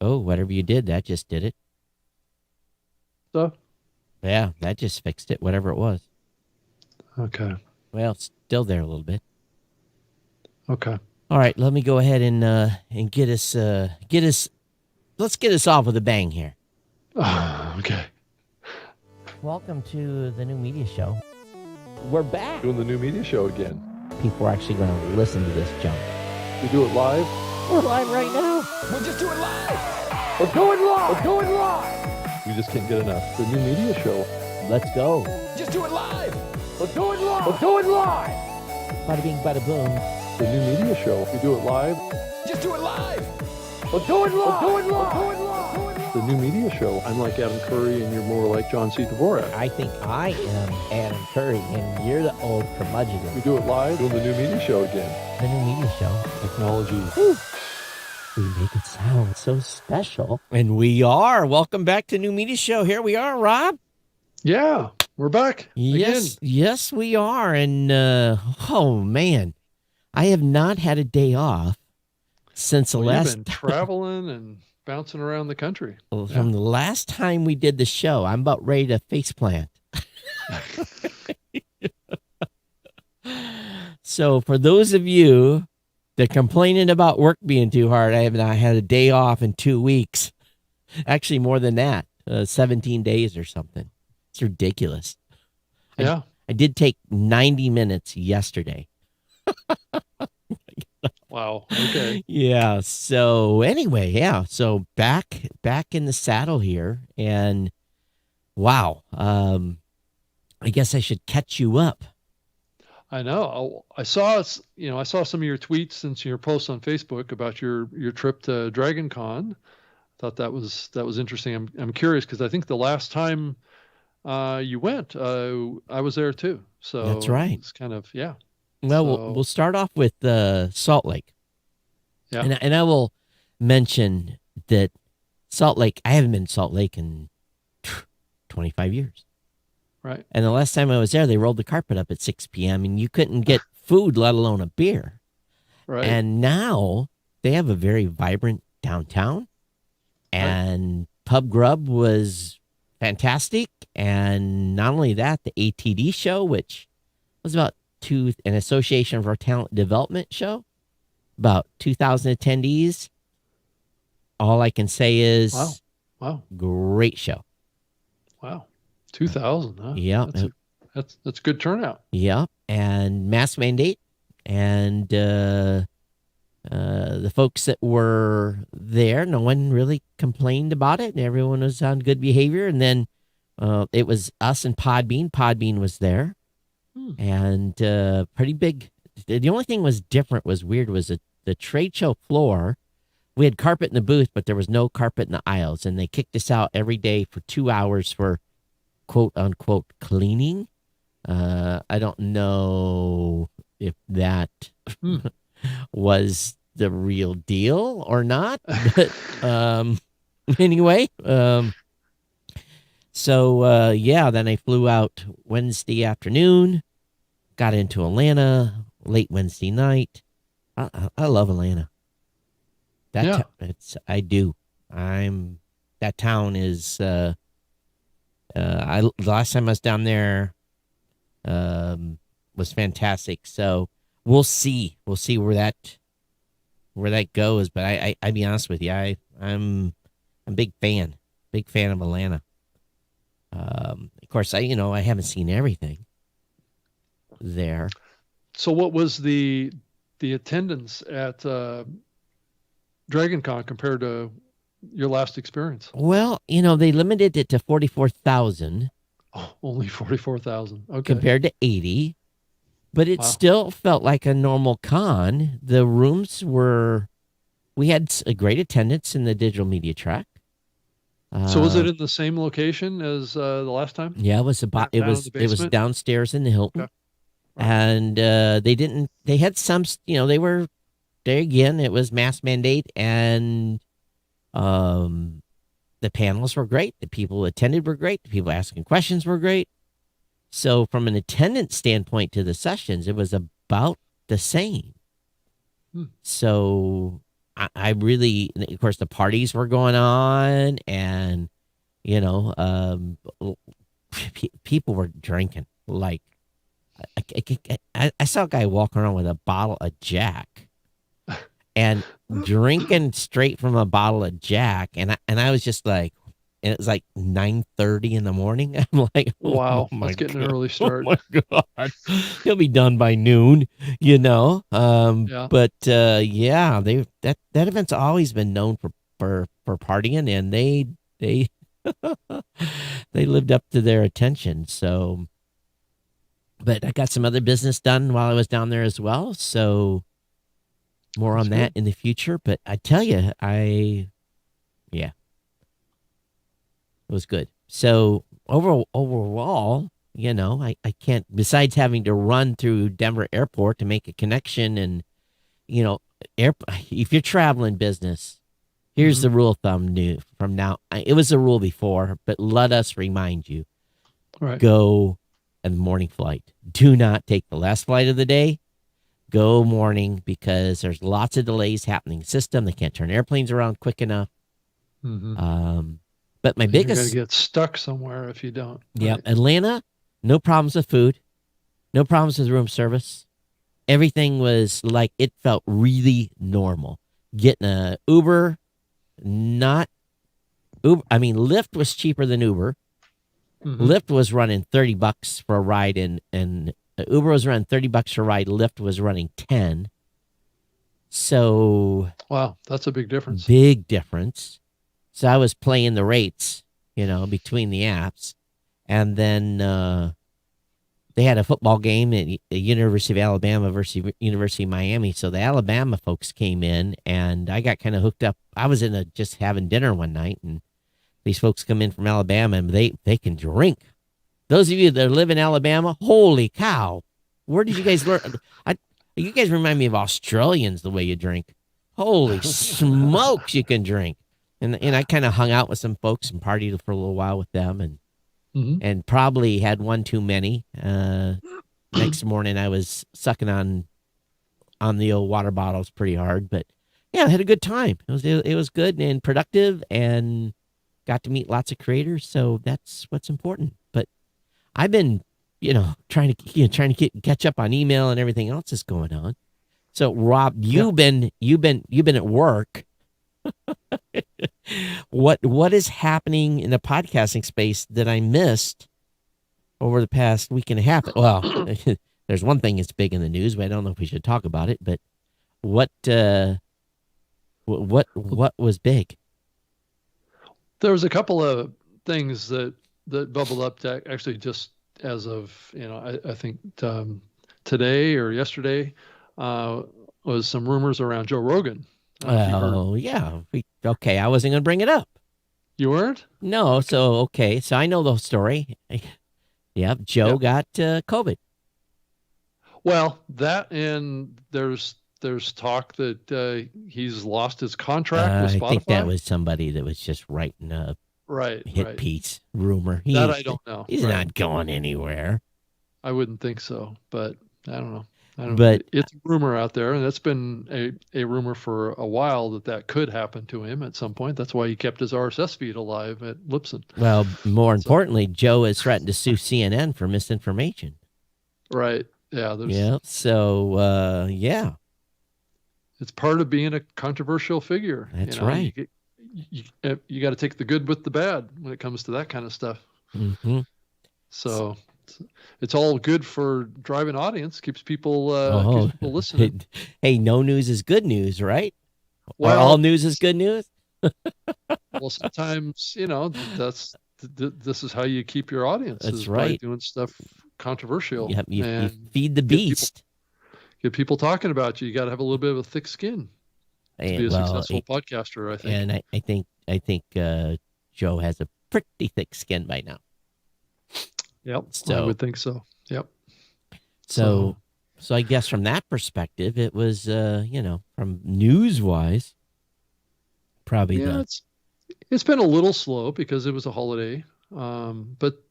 Oh, whatever you did, that just did it. Stuff. Yeah, that just fixed it, whatever it was. Okay. Well, it's still there a little bit. Okay. All right, let me go ahead and get us let's get us off with a bang here. Okay. Welcome to the new media show. We're back. Doing the new media show again. People are actually going to listen to this junk. We do it live. We're live right now. We'll just do it live. We're going live. We're going live. We just can't get enough. The new media show. Let's go. Just do it live. We're going live. We're going live. Bada bing, bada boom. The new media show. We do it live. Just do it live. We're going live. We're going live. We're going live. The new media show. I'm like Adam Curry, and you're more like John C. Dvorak. I think I am Adam Curry, and you're the old curmudgeon. We do it live. Doing the new media show again. The new media show. Technology. Whew. We make it sound so special. And we are. Welcome back to New Media Show. Here we are, Rob. Yeah, we're back. Yes, again. yes, we are. And, oh, man, I have not had a day off since the last You've been traveling and bouncing around the country. From the last time we did the show. I'm about ready to faceplant. So for those of you that complaining about work being too hard, I have not had a day off in 2 weeks. Actually, more than that, 17 days or something. It's ridiculous. Yeah. I did take 90 minutes yesterday. Wow. Okay. Yeah. So anyway, yeah. So back in the saddle here, and wow. I guess I should catch you up. I know. I saw some of your tweets and your posts on Facebook about your trip to Dragon Con. Thought that was interesting. I'm curious because I think the last time you went, I was there too. So That's right. It's kind of yeah. Well, we'll start off with Salt Lake. Yeah. And I will mention that Salt Lake, I haven't been to Salt Lake in 25 years. Right. And the last time I was there, they rolled the carpet up at 6 p.m. and you couldn't get food, let alone a beer. Right. And now they have a very vibrant downtown. And Pub Grub was fantastic. And not only that, the ATD show, which was about an Association for Talent Development show, about 2,000 attendees. All I can say is, wow, great show. Wow, 2,000, huh? Yeah, that's a good turnout. Yeah, and mask mandate, and the folks that were there, no one really complained about it, and everyone was on good behavior. And then it was us and Podbean. Podbean was there. And pretty big. The only thing was different, was weird, was the trade show floor. We had carpet in the booth, but there was no carpet in the aisles. And they kicked us out every day for 2 hours for quote unquote cleaning. I don't know if that was the real deal or not. But anyway, so, then I flew out Wednesday afternoon, got into Atlanta late Wednesday night. I love Atlanta. I do. That town is, the last time I was down there, was fantastic. So we'll see where that goes. But I be honest with you, I'm a big fan of Atlanta. Of course, I haven't seen everything there. So what was the attendance at Dragon Con compared to your last experience? Well, they limited it to 44,000. Oh, only 44,000. Okay. Compared to 80. But it still felt like a normal con. The rooms we had a great attendance in the digital media track. So was it in the same location as the last time? Yeah, it was downstairs in the Hilton. Okay. And they had some, they were there again. It was mask mandate, and the panels were great. The people who attended were great. The people asking questions were great. So from an attendance standpoint to the sessions, it was about the same. So I really, of course, the parties were going on, and you know, people were drinking. Like, I saw a guy walking around with a bottle of Jack and drinking straight from a bottle of Jack, and I was just like, and it was like 9:30 in the morning. I'm like, oh Wow, my that's getting an god, early oh start. my god, he'll be done by noon, you know. Yeah, But yeah, that event's always been known for partying, and they they lived up to their attention. So, but I got some other business done while I was down there as well. So more that's on that good. in the future. But I tell you, yeah, it was good. So overall, you know, I can't, besides having to run through Denver airport to make a connection and, you know, if you're traveling business, here's Hmm. the rule of thumb new from now. It was a rule before, but let us remind you, Right. go in the morning flight. Do not take the last flight of the day. Go morning, because there's lots of delays happening in the system. They can't turn airplanes around quick enough. Hmm. Um, but my And you're going to biggest, get stuck somewhere if you don't. yeah, Right. Atlanta, no problems with food, no problems with room service. Everything was like, it felt really normal. Getting a Uber, not Uber. I mean, Lyft was cheaper than Uber. Hmm. Lyft was running $30 for a ride, and Uber was running $30 for a ride. Lyft was running 10. So Wow, that's a big difference. big difference. So I was playing the rates, you know, between the apps, and then they had a football game at the University of Alabama versus University of Miami. So the Alabama folks came in, and I got kind of hooked up. I was just having dinner one night, and these folks come in from Alabama, and they can drink. Those of you that live in Alabama, holy cow! Where did you guys learn? You guys remind me of Australians the way you drink. Holy smokes, you can drink. And I kind of hung out with some folks and partied for a little while with them, Hmm. and probably had one too many. Next morning, I was sucking on the old water bottles pretty hard, but yeah, I had a good time. It was good and productive, and got to meet lots of creators. So that's what's important. But I've been, trying to catch up on email and everything else that's going on. So Rob, Yeah. you've been at work. What is happening in the podcasting space that I missed over the past week and a half? Well, there's one thing that's big in the news, but I don't know if we should talk about it. But what what was big? There was a couple of things that bubbled up that actually just as of, I think today or yesterday uh, was some rumors around Joe Rogan. I don't know if you heard. Oh yeah, okay. I wasn't gonna bring it up. You weren't? No, Okay. so okay, so I know the story. Yep, Joe Yeah. got COVID. Well, that, and there's talk that he's lost his contract with I think that Spotify. was somebody that was just writing a Right, hit right. piece rumor. That I don't know. He's Right. not going anywhere. I wouldn't think so, but I don't know. I don't. But It's a rumor out there, and that's been a rumor for a while that could happen to him at some point. That's why he kept his RSS feed alive at Lipson. well, more So, importantly, Joe has threatened to sue CNN for misinformation. right. Yeah. Yeah. So yeah, It's part of being a controversial figure. that's right. You got to take the good with the bad when it comes to that kind of stuff. Hmm. So it's all good for driving audience, keeps people listening. Hey, no news is good news, right? Or all Well, news is good news. sometimes this is how you keep your audience, That's is by right. doing stuff controversial You and feed the get people beast. get people talking about you. You got to have a little bit of a thick skin to be a successful podcaster, I think. And I think Joe has a pretty thick skin by now. Yep, I So would think so. Yep. so I guess from that perspective, it was from news wise, probably Yeah, it's been a little slow because it was a holiday, but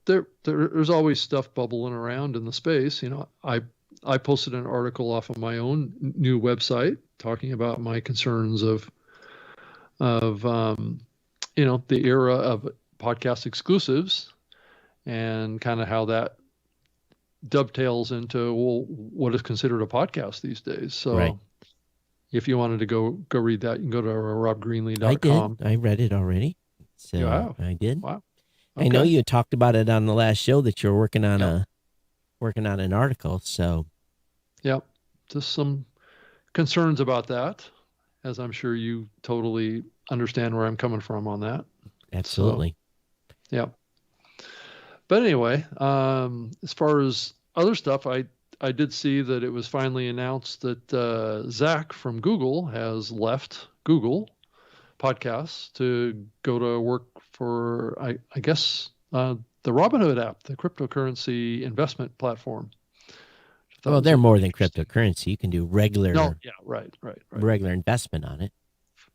there's always stuff bubbling around in the space. I posted an article off of my own new website talking about my concerns of the era of podcast exclusives and kind of how that dovetails into, well, what is considered a podcast these days. So Right. if you wanted to go read that, you can go to I robgreenlee.com. did. I read it already. So You have? I did. Wow. I know Okay. you talked about it on the last show that you're working on Yep. an article. So Yep. Just some concerns about that, as I'm sure you totally understand where I'm coming from on that. absolutely. So, yeah. But anyway, as far as other stuff, I did see that it was finally announced that Zach from Google has left Google Podcasts to go to work for, I guess, the Robinhood app, the cryptocurrency investment platform. Well, they're more than cryptocurrency. You can do regular No, yeah, right. regular investment on it.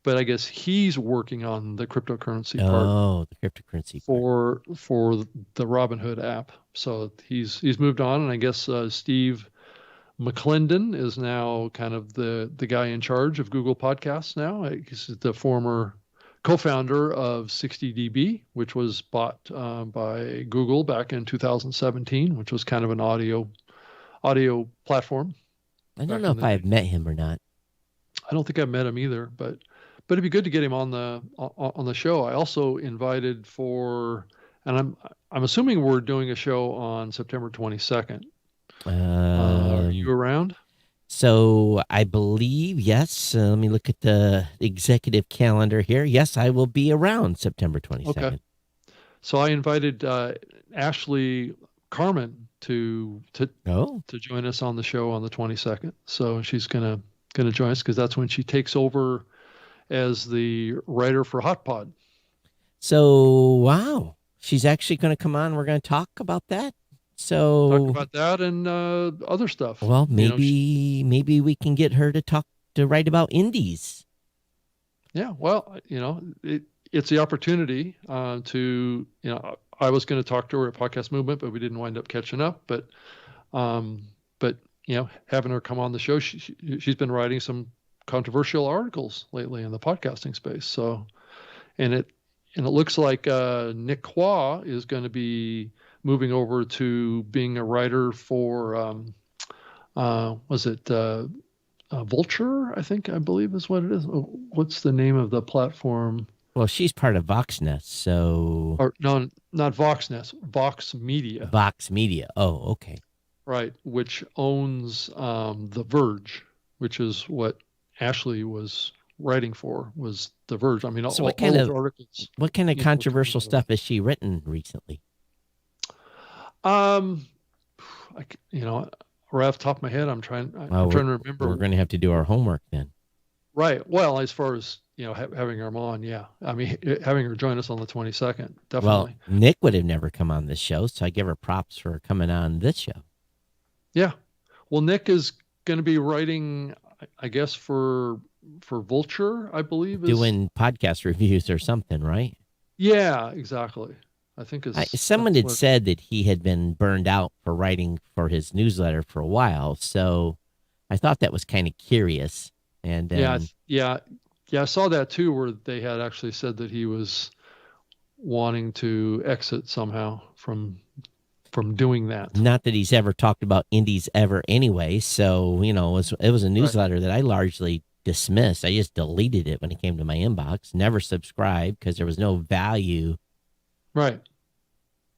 But I guess he's working on the cryptocurrency part Oh, the cryptocurrency part. for the Robinhood app. So he's moved on, and I guess Steve McClendon is now kind of the guy in charge of Google Podcasts now. He's the former co-founder of 60dB, which was bought by Google back in 2017, which was kind of an audio platform. I don't know if I've met him or not. I don't think I've met him either, but it'd be good to get him on the show. I also invited and I'm assuming we're doing a show on September 22nd. Are you around? So I believe, yes. Let me look at the executive calendar here. Yes, I will be around September 22nd. Okay. So I invited Ashley Carmen to join us on the show on the 22nd. So she's gonna join us because that's when she takes over as the writer for Hot Pod. So wow, she's actually going to come on. We're going to talk about that. So talk about that and other stuff. Well, maybe we can get her to write about indies. Yeah, well, it's the opportunity to, I was going to talk to her at Podcast Movement, but we didn't wind up catching up. But having her come on the show, she's been writing some controversial articles lately in the podcasting space. So, and it looks like Nick Qua is going to be moving over to being a writer for, Vulture, I believe is what it is. What's the name of the platform? Well, she's part of VoxNest, so... Or no, not VoxNest, Vox Media. Vox Media. Oh, okay. Right, which owns The Verge, which is what Ashley was writing for, was The Verge. I mean, so all those articles. What kind of controversial stuff has she written recently? Right off the top of my head, I'm trying to remember. We're going to have to do our homework then. Right. Well, as far as having her on, yeah. I mean, having her join us on the 22nd, definitely. Well, Nick would have never come on this show, so I give her props for coming on this show. Yeah. Well, Nick is going to be writing, I guess, for Vulture, I believe. Doing podcast reviews or something, right? Yeah, exactly. I think someone had said that he had been burned out for writing for his newsletter for a while, so I thought that was kind of curious. And yeah, I saw that too, where they had actually said that he was wanting to exit somehow from doing that. Not that he's ever talked about indies ever anyway, so it was a newsletter that I largely dismissed. I just deleted it when it came to my inbox. Never subscribed because there was no value. Right.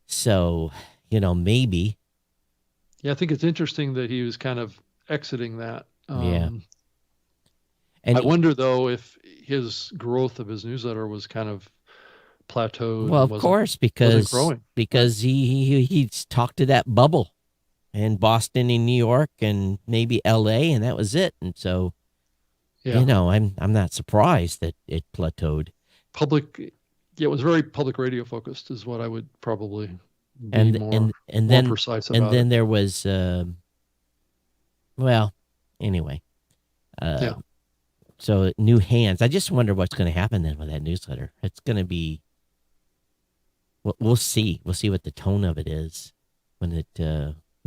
So, maybe. Yeah, I think it's interesting that he was kind of exiting that. Yeah. And I wonder, though, if his growth of his newsletter was kind of plateaued. Well, of course, because he's talked to that bubble in Boston and New York and maybe LA, and that was it. And so, I'm not surprised that it plateaued. It was very public radio focused, is what I would probably be more precise about. And then there was, anyway. So new hands. I just wonder what's going to happen then with that newsletter. It's going to be. We'll see. We'll see what the tone of it is when it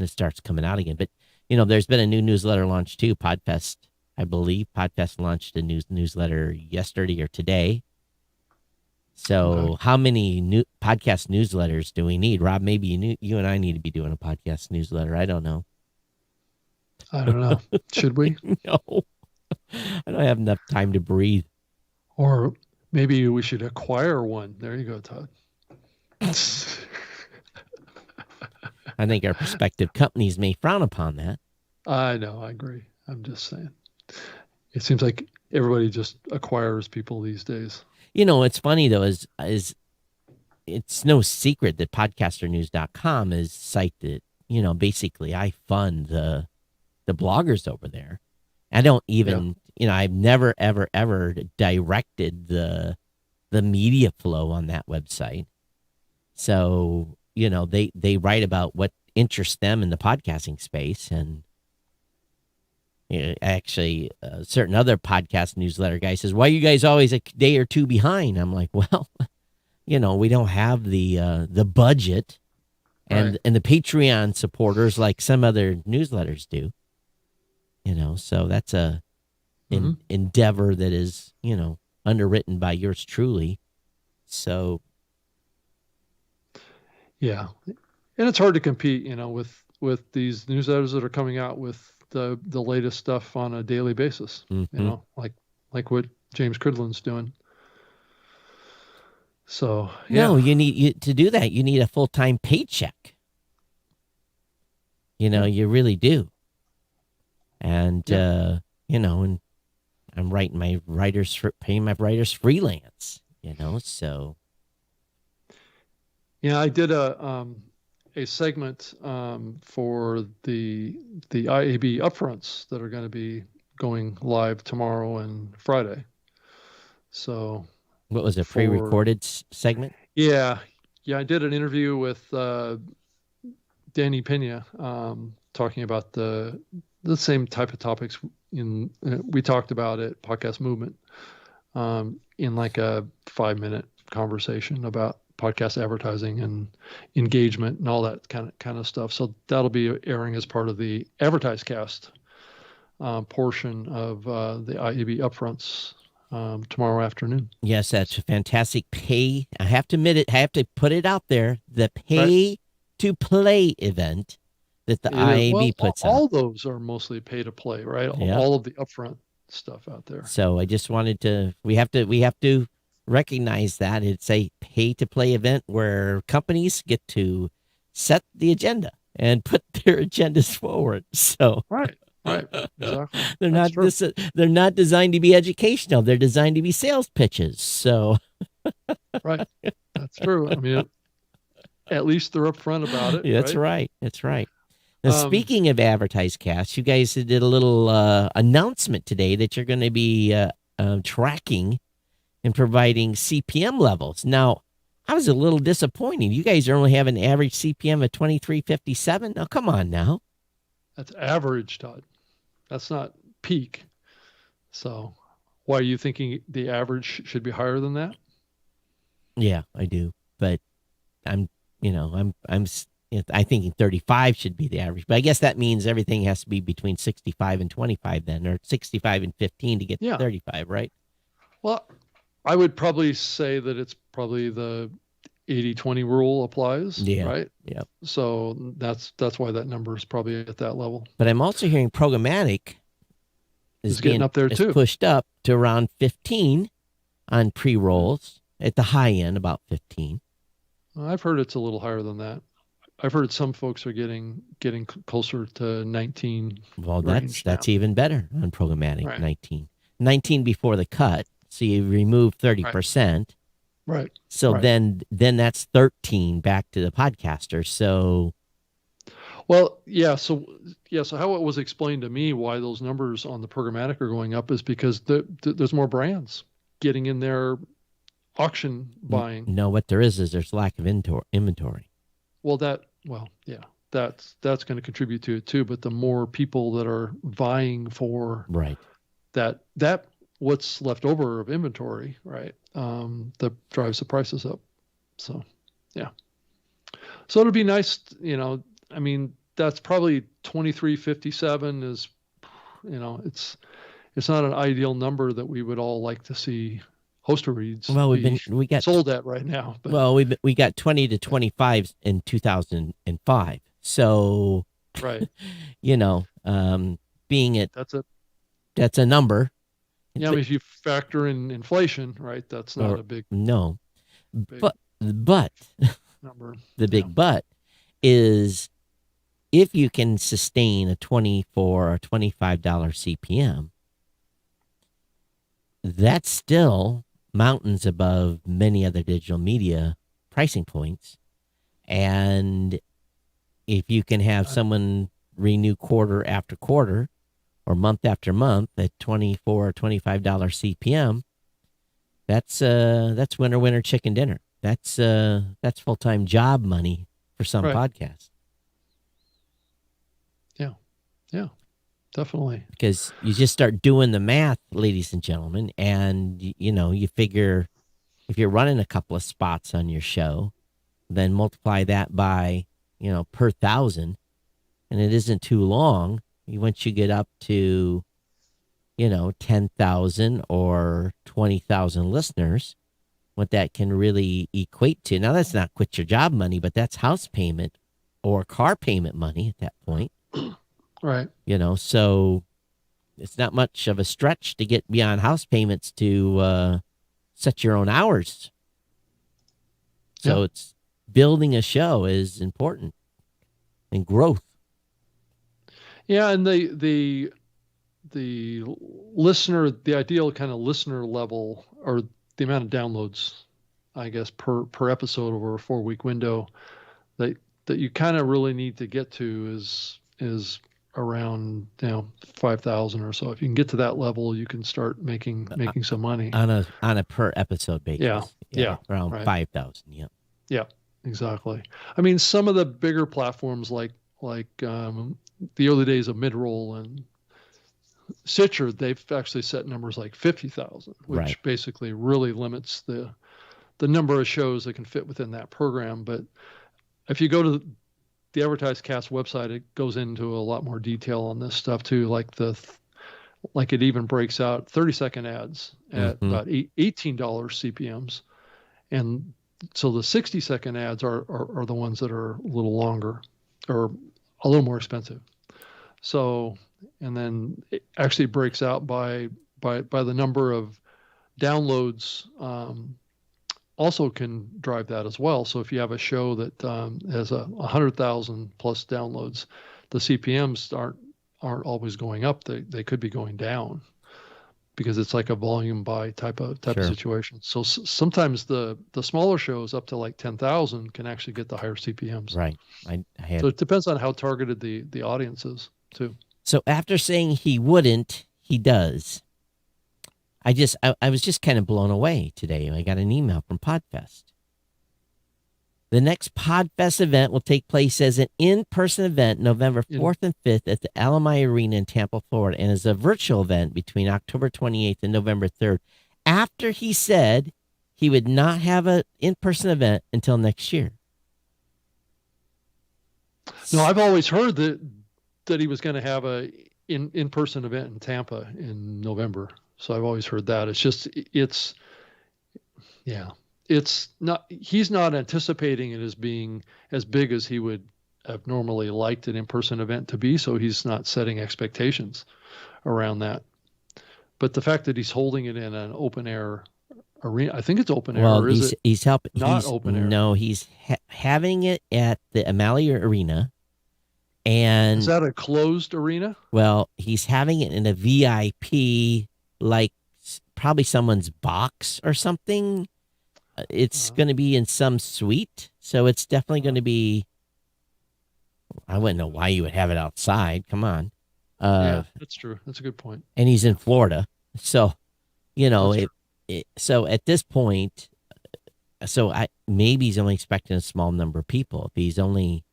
starts coming out again. But there's been a new newsletter launch too. Podfest. I believe Podfest launched a newsletter yesterday or today. So how many new podcast newsletters do we need? Rob, maybe you and I need to be doing a podcast newsletter. I don't know. I don't know. Should we? No, I don't have enough time to breathe. Or maybe we should acquire one. There you go, Todd. I think our prospective companies may frown upon that. I know. I agree. I'm just saying. It seems like everybody just acquires people these days. You know, what's funny though is it's no secret that podcasternews.com is a site that, you know, basically I fund the bloggers over there. I don't even, you know, I've never, ever directed the media flow on that website. So, you know, they write about what interests them in the podcasting space. And you know, actually, a certain other podcast newsletter guy says, why are you guys always a day or two behind? I'm like, well, you know, we don't have the budget and the Patreon supporters like some other newsletters do. You know, so that's a endeavor that is, you know, underwritten by yours truly. So, yeah, and it's hard to compete, you know, with these newsletters that are coming out with the latest stuff on a daily basis. You know, like what James Cridland's doing. So, no, to do that, you need a full-time paycheck. You know, you really do. And, you know, and I'm writing my paying my writers freelance, you know, so. Yeah, I did a segment for the IAB upfronts that are going to be going live tomorrow and Friday. So. What was a pre-recorded segment? Yeah, I did an interview with Danny Pena talking about the same type of topics we talked about at Podcast Movement in like a 5-minute conversation about podcast advertising and engagement and all that kind of stuff. So that'll be airing as part of the Advertise Cast portion of the IAB upfronts tomorrow afternoon. Yes, that's a fantastic pay. I have to admit it. I have to put it out there. The pay to play event that the IAB puts on. All those are mostly pay to play, right? Yep. All of the upfront stuff out there. So I just wanted to. We have to recognize that it's a pay to play event where companies get to set the agenda and put their agendas forward. So right, exactly. They're not designed to be educational. They're designed to be sales pitches. So right, that's true. I mean, at least they're upfront about it. That's right. That's right. Now, speaking of Advertise Cast, you guys did a little announcement today that you're going to be tracking and providing CPM levels. Now, I was a little disappointed. You guys only have an average CPM of 23.57. Now, come on now. That's average, Todd. That's not peak. So why are you thinking the average should be higher than that? Yeah, I do. But I'm thinking 35 should be the average. But I guess that means everything has to be between 65 and 25 then, or 65 and 15 to get to 35, right? Well, I would probably say that it's probably the 80-20 rule applies, right? Yeah. So that's why that number is probably at that level. But I'm also hearing programmatic is getting up there too. Pushed up to around 15 on pre-rolls, at the high end about 15. I've heard it's a little higher than that. I've heard some folks are getting closer to 19. Well, that's even better on programmatic, right. 19 before the cut. So you remove 30%. Right. So then that's 13 back to the podcaster. So. Well, yeah. So how it was explained to me why those numbers on the programmatic are going up is because there's more brands getting in there auction buying. No, what there is there's lack of inventory. Well, that's going to contribute to it too. But the more people that are vying for that what's left over of inventory, right? That drives the prices up. So, yeah. So it'll be nice, you know. I mean, that's probably 23.57 is, you know, an ideal number that we would all like to see hoster reads Well, be we got sold at right now. But well, we got 20 to 25 in 2005. So, right, you know, being it that's a number. yeah. I mean, if you factor in inflation, right, that's not a big No, big but number. the big but is if you can sustain a $24 or $25 CPM, that's still mountains above many other digital media pricing points. And if you can have someone renew quarter after quarter or month after month at $24 or $25 CPM, that's winner chicken dinner. That's full-time job money for some podcasts. Yeah, definitely. Because you just start doing the math, ladies and gentlemen, and you figure if you're running a couple of spots on your show, then multiply that by per 1,000, and it isn't too long. Once you get up to 10,000 or 20,000 listeners, what that can really equate to. Now, that's not quit your job money, but that's house payment or car payment money at that point. Right. So it's not much of a stretch to get beyond house payments to set your own hours. So it's building a show is important and growth. Yeah, and the listener, the ideal kind of listener level, or the amount of downloads, I guess, per episode over a 4-week window that you kind of really need to get to is around 5,000 or so. If you can get to that level, you can start making some money on a per episode basis. Yeah, around 5,000. Yeah, exactly. I mean, some of the bigger platforms like the early days of Midroll and Stitcher, they've actually set numbers like 50,000, which basically really limits the number of shows that can fit within that program. But if you go to the Advertised Cast website, it goes into a lot more detail on this stuff too. Like it even breaks out 30-second ads at about $18 CPMs, and so the 60-second ads are the ones that are a little longer or a little more expensive. So, and then it actually breaks out by the number of downloads. Also can drive that as well. So if you have a show that has 100,000 plus downloads, the CPMs aren't always going up. They could be going down because it's like a volume buy type of situation. So sometimes the smaller shows up to like 10,000 can actually get the higher CPMs. Right. So it depends on how targeted the audience is too. So after saying he wouldn't, he does. I was just kind of blown away today. I got an email from Podfest. The next Podfest event will take place as an in-person event November 4th and 5th at the Alamo Arena in Tampa, Florida, and as a virtual event between October 28th and November 3rd. After he said he would not have an in-person event until next year. No, I've always heard that he was going to have a in-person event in Tampa in November. So I've always heard that. It's not, he's not anticipating it as being as big as he would have normally liked an in-person event to be. So he's not setting expectations around that. But the fact that he's holding it in an open air arena, I think it's open air. Well, or is he's helping. Not open air. No, he's having it at the Alamo Arena. And is that a closed arena? Well, he's having it in a VIP, like probably someone's box or something. It's going to be in some suite, so it's definitely going to be. I wouldn't know why you would have it outside. Come on. Yeah, that's true. That's a good point. And he's in Florida, so so at this point, maybe he's only expecting a small number of people. If he's only,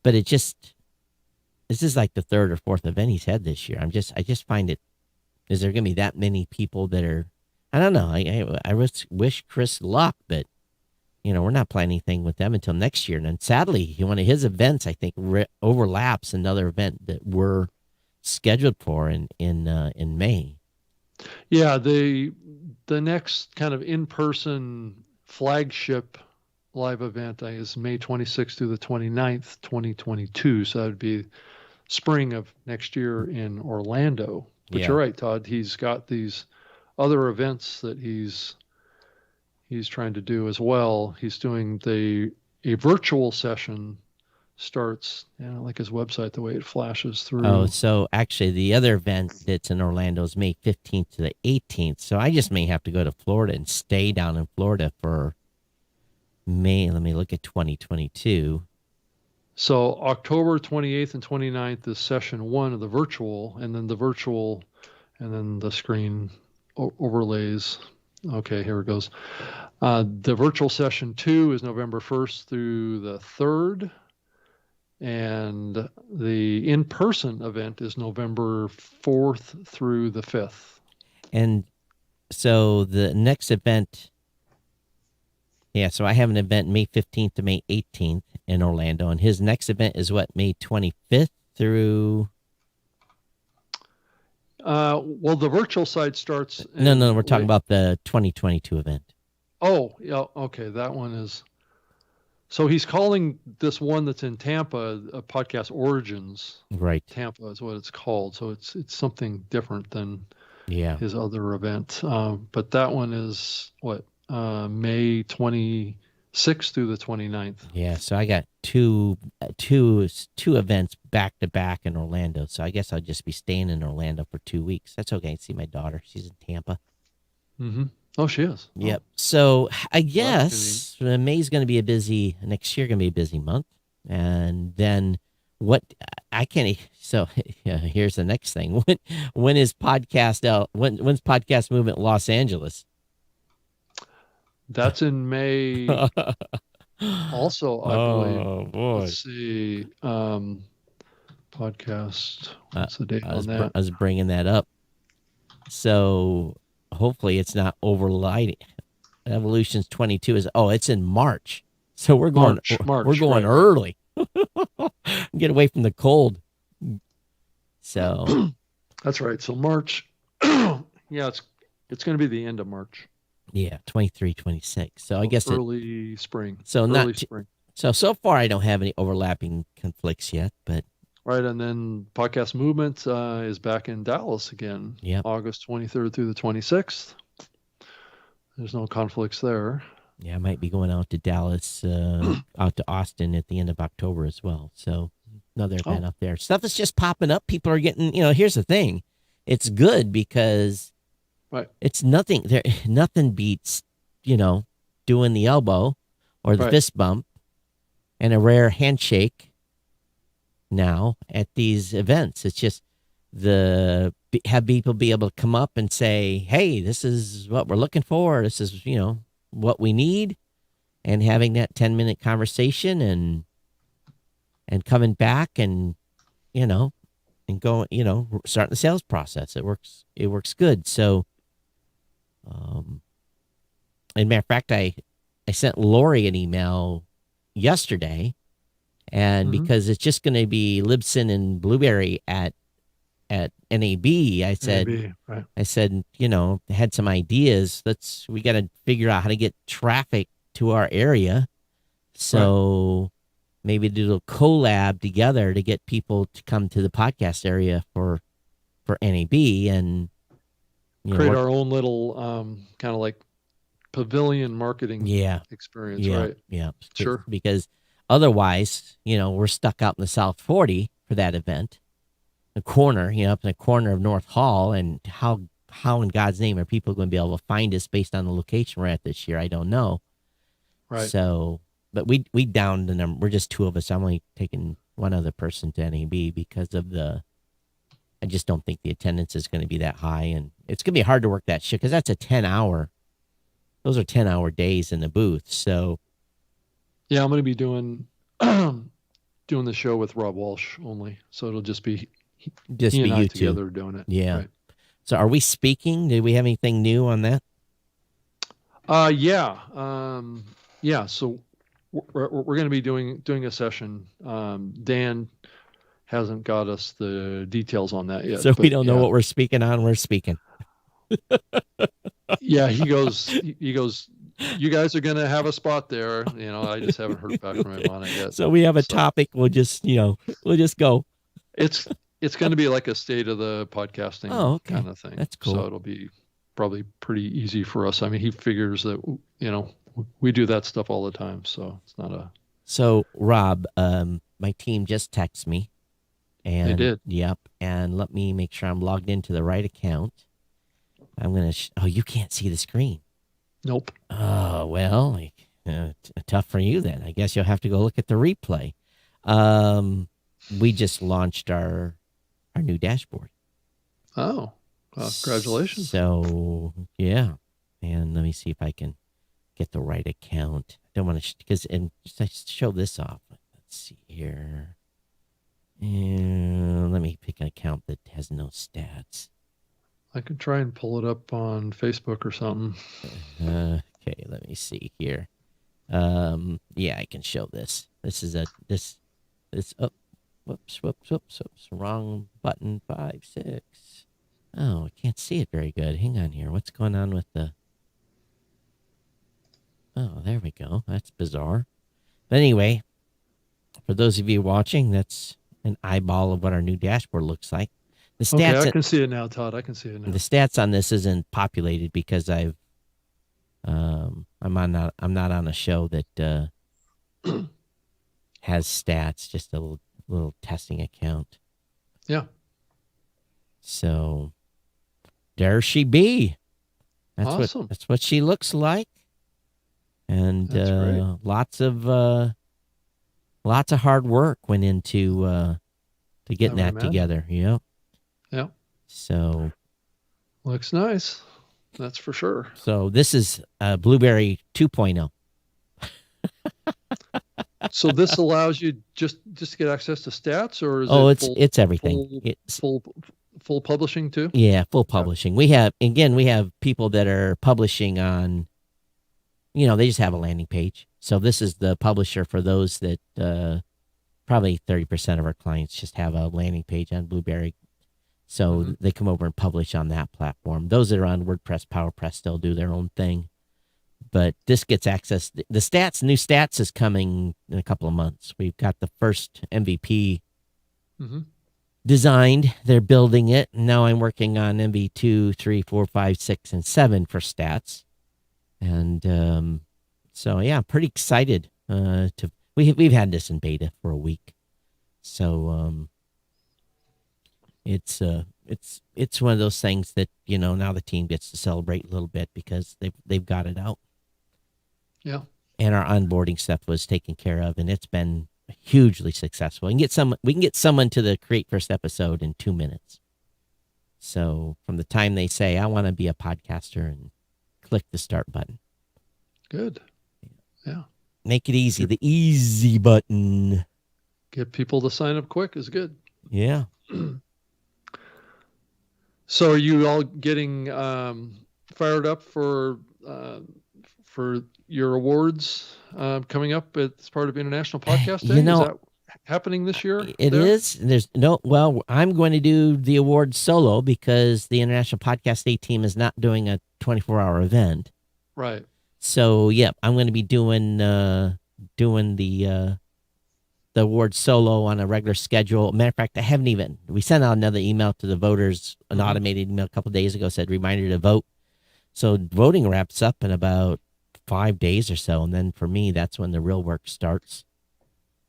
but this is like the third or fourth event he's had this year. I just find it. Is there going to be that many people that are? I don't know. I wish Chris luck, but we're not planning anything with them until next year. And then sadly, one of his events I think overlaps another event that we're scheduled for in May. Yeah, the next kind of in-person flagship live event is May 26th through the 29th, 2022. So that would be spring of next year in Orlando. But Yeah. you're right, Todd. He's got these other events that he's trying to do as well. He's doing a virtual session starts, like his website, the way it flashes through. Oh, so actually the other event that's in Orlando is May 15th to the 18th. So I just may have to go to Florida and stay down in Florida for May. Let me look at 2022. So October 28th and 29th is session 1 of the virtual, and then the screen overlays. Okay, here it goes. The virtual session 2 is November 1st through the 3rd. And the in-person event is November 4th through the 5th. And so the next event, so I have an event May 15th to May 18th in Orlando, and his next event is what, May 25th through? Well, the virtual side starts. No, we're talking about the 2022 event. Oh, yeah, okay, that one is. So he's calling this one that's in Tampa a Podcast Origins. Right. Tampa is what it's called. So it's something different than his other event. But that one is what, May 26th through the 29th. Yeah, so I got two events back to back in Orlando. So I guess I'll just be staying in Orlando for 2 weeks. That's okay. I see my daughter. She's in Tampa. Mm-hmm. Oh, she is. Yep. So I guess May's going to be next year going to be a busy month. And then so here's the next thing. When is podcast out? When's Podcast Movement Los Angeles? That's in May. Also, I believe. Oh, boy. Let's see. Podcast. What's the date on that? I was bringing that up. So hopefully it's not overlighting. Evolutions 22 it's in March. So we're going early. Get away from the cold. So that's right. So March. Yeah, it's going to be the end of March. Yeah, 23, 26. So I guess early spring. So spring. So far I don't have any overlapping conflicts yet, but right, and then Podcast Movement is back in Dallas again. Yeah, August 23rd through the 26th. There's no conflicts there. Yeah, I might be going out to Dallas, out to Austin at the end of October as well. So another event up there. Stuff is just popping up. People are getting, here's the thing. It's good because it's nothing. Nothing beats, doing the elbow or the fist bump and a rare handshake now at these events. It's just have people be able to come up and say, hey, this is what we're looking for. This is, what we need, and having that 10-minute conversation and coming back and, and going, starting the sales process. It works good. So, as a matter of fact, I sent Lori an email yesterday, and because it's just going to be Libsyn and Blueberry at NAB, I said, had some ideas. We got to figure out how to get traffic to our area. So maybe do a collab together to get people to come to the podcast area for NAB and create our own little kind of like pavilion marketing experience. Right. Yeah. Sure. Because otherwise, we're stuck out in the South 40 for that event. A corner, up in the corner of North Hall, and how in God's name are people going to be able to find us based on the location we're at this year? I don't know. Right. So, but we downed the number. We're just two of us. I'm only taking one other person to NAB because of I just don't think the attendance is going to be that high, and it's going to be hard to work that shit because that's a 10-hour. Those are 10-hour days in the booth. So, yeah, I'm going to be doing the show with Rob Walsh only, so it'll just be. Just be you two together doing it. Yeah. Right. So are we speaking? Do we have anything new on that? Yeah. So we're going to be doing a session. Dan hasn't got us the details on that yet. So we but don't know what we're speaking on. We're speaking. Yeah, he goes, you guys are going to have a spot there. I just haven't heard back from him on it yet. So we have a topic. We'll just go. It's going to be like a state of the podcasting kind of thing. That's cool. So it'll be probably pretty easy for us. I mean, he figures that, we do that stuff all the time. So it's not a. So Rob, my team just texted me. And they did. Yep. And let me make sure I'm logged into the right account. I'm going to, you can't see the screen. Nope. Oh, well, tough for you then. I guess you'll have to go look at the replay. We just launched our new dashboard. Oh, well, congratulations. So, yeah. And let me see if I can get the right account. I don't want to, because just show this off. Let's see here. And let me pick an account that has no stats. I could try and pull it up on Facebook or something. Okay, let me see here. Yeah, I can show this. This is whoops, wrong button, 5, 6. Oh, I can't see it very good. Hang on here. What's going on with the... Oh, there we go. That's bizarre. But anyway, for those of you watching, that's an eyeball of what our new dashboard looks like. The stats, okay, I can see it now, Todd. I can see it now. The stats on this isn't populated because I'm not on a show that has stats. Just a little testing account. Yeah. So there she be. That's awesome. That's what she looks like. And lots of hard work went into to getting that together. Yeah. Yeah. So looks nice. That's for sure. So this is Blueberry 2.0. So this allows you just to get access to stats, or is it's everything. It's full publishing too? Yeah, full publishing. We have people that are publishing on, they just have a landing page. So this is the publisher for those that probably 30% of our clients just have a landing page on Blueberry. So they come over and publish on that platform. Those that are on WordPress, PowerPress still do their own thing. But this gets access. The new stats is coming in a couple of months. We've got the first MVP designed. They're building it. Now I'm working on MV 2, 3, 4, 5, 6, and 7 for stats. And so, yeah, I'm pretty excited. We've had this in beta for a week. So it's one of those things that, now the team gets to celebrate a little bit because they've got it out. Yeah. And our onboarding stuff was taken care of, and it's been hugely successful. We can get someone to the create first episode in 2 minutes. So from the time they say, I want to be a podcaster, and click the start button. Good. Yeah. Make it easy. The easy button. Get people to sign up quick is good. Yeah. So are you all getting fired up for your awards coming up as part of International Podcast Day? Is that happening this year? It is. I'm going to do the awards solo because the International Podcast Day team is not doing a 24-hour event. Right. So, I'm going to be doing the awards solo on a regular schedule. Matter of fact, we sent out another email to the voters, an automated email a couple of days ago, said reminder to vote. So voting wraps up in about 5 days or so. And then for me, that's when the real work starts.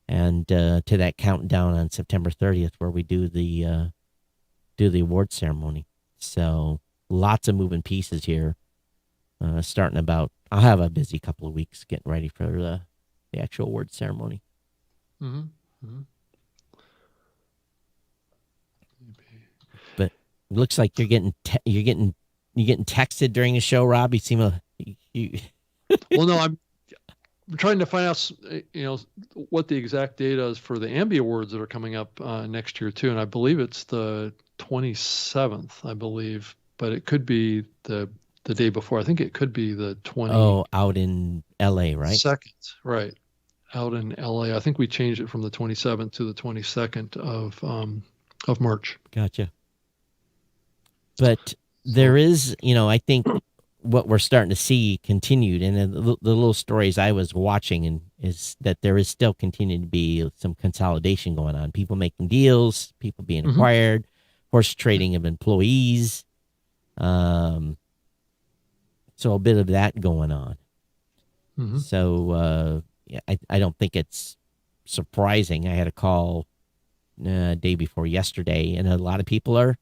And to that countdown on September 30th, where we do the award ceremony. So lots of moving pieces here. I'll have a busy couple of weeks getting ready for the actual award ceremony. But it looks like you're getting texted during the show, Rob. You seem Well, no, I'm trying to find out, what the exact date is for the AMBI Awards that are coming up next year too, and I believe it's the 27th, I believe, but it could be the day before. I think it could be the 20. Oh, out in LA, right? Second, right. out in LA. I think we changed it from the 27th to the 22nd of March. Gotcha. But there is, I think what we're starting to see continued, and the little stories I was watching, is that there is still continuing to be some consolidation going on. People making deals, people being acquired, horse trading of employees. So a bit of that going on. So I don't think it's surprising. I had a call day before yesterday, and a lot of people are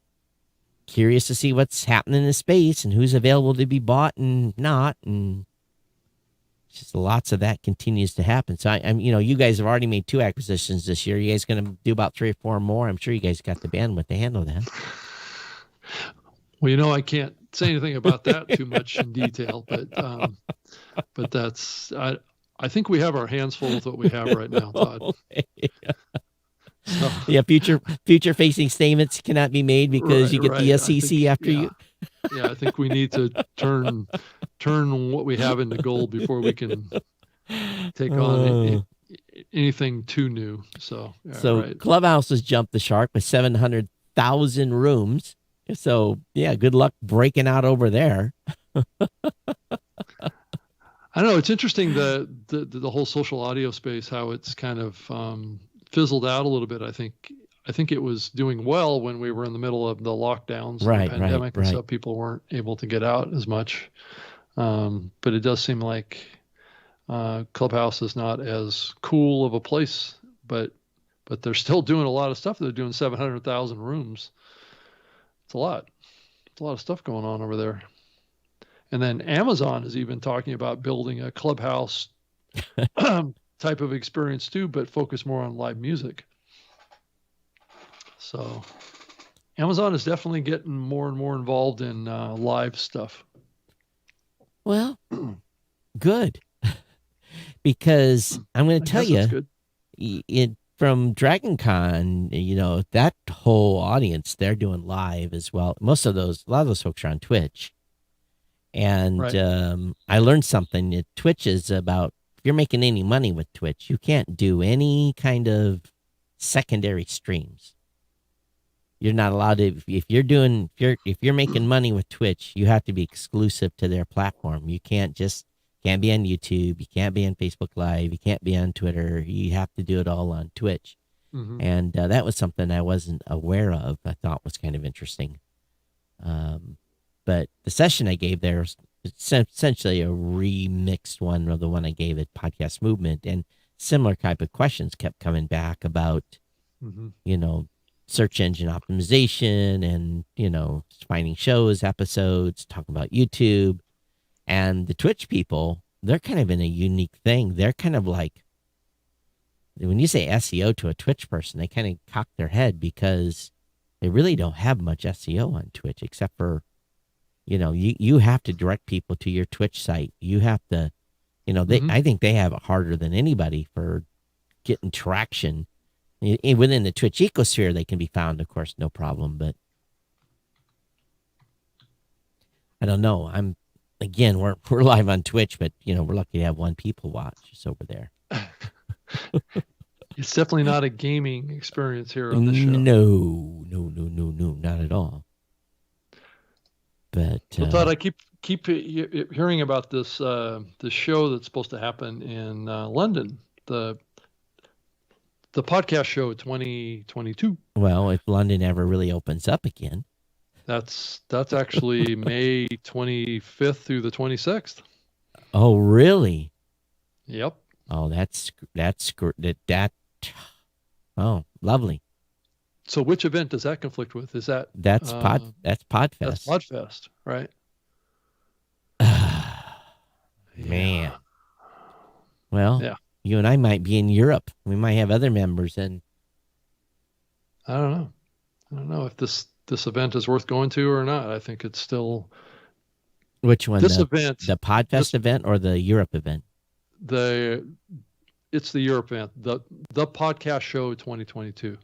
curious to see what's happening in the space and who's available to be bought and not, and just lots of that continues to happen. So I'm you guys have already made 2 acquisitions this year. You guys going to do about 3 or 4 more? I'm sure you guys got the bandwidth to handle that. Well, I can't say anything about that too much in detail, but that's I think we have our hands full with what we have right now, Todd. So, yeah, future facing statements cannot be made because you get the SEC after you. Yeah, I think we need to turn what we have into gold before we can take on anything too new. So Clubhouse has jumped the shark with 700,000 rooms. So yeah, good luck breaking out over there. I don't know. It's interesting the whole social audio space, how it's kind of fizzled out a little bit. I think it was doing well when we were in the middle of the lockdowns, and the pandemic, and so people weren't able to get out as much. But it does seem like Clubhouse is not as cool of a place, but they're still doing a lot of stuff. They're doing 700,000 rooms. It's a lot. It's a lot of stuff going on over there. And then Amazon is even talking about building a Clubhouse type of experience too, but focus more on live music. So Amazon is definitely getting more and more involved in live stuff. Well, good. Because I'm going to tell you, from Dragon Con, that whole audience, they're doing live as well. A lot of those folks are on Twitch. And I learned something that Twitch is about. If you're making any money with Twitch, you can't do any kind of secondary streams. You're not allowed to. If you're making money with Twitch, you have to be exclusive to their platform. You can't be on YouTube. You can't be on Facebook Live. You can't be on Twitter. You have to do it all on Twitch. And that was something I wasn't aware of. I thought was kind of interesting. But the session I gave there was essentially a remixed one of the one I gave at Podcast Movement, and similar type of questions kept coming back about, search engine optimization and, finding shows, episodes, talking about YouTube. And the Twitch people, they're kind of in a unique thing. They're kind of like, when you say SEO to a Twitch person, they kind of cock their head because they really don't have much SEO on Twitch, except for, you have to direct people to your Twitch site. You have to, I think they have it harder than anybody for getting traction. Within the Twitch ecosphere, they can be found, of course, no problem. But I don't know. We're live on Twitch, but we're lucky to have 1 people watch us over there. It's definitely not a gaming experience here on the show. No, not at all. But Todd, I keep hearing about this show that's supposed to happen in London, the podcast show 2022. Well, if London ever really opens up again, that's actually May 25th through the 26th. Oh, really? Yep. Oh, that's oh, lovely. So which event does that conflict with? Is that that's Podfest? That's Podfest, right? Man. Well, you and I might be in Europe. We might have other members in. I don't know if this event is worth going to or not. I think it's still. Which one? This event, the Podfest event or the Europe event? It's the Europe event. The podcast show 2022.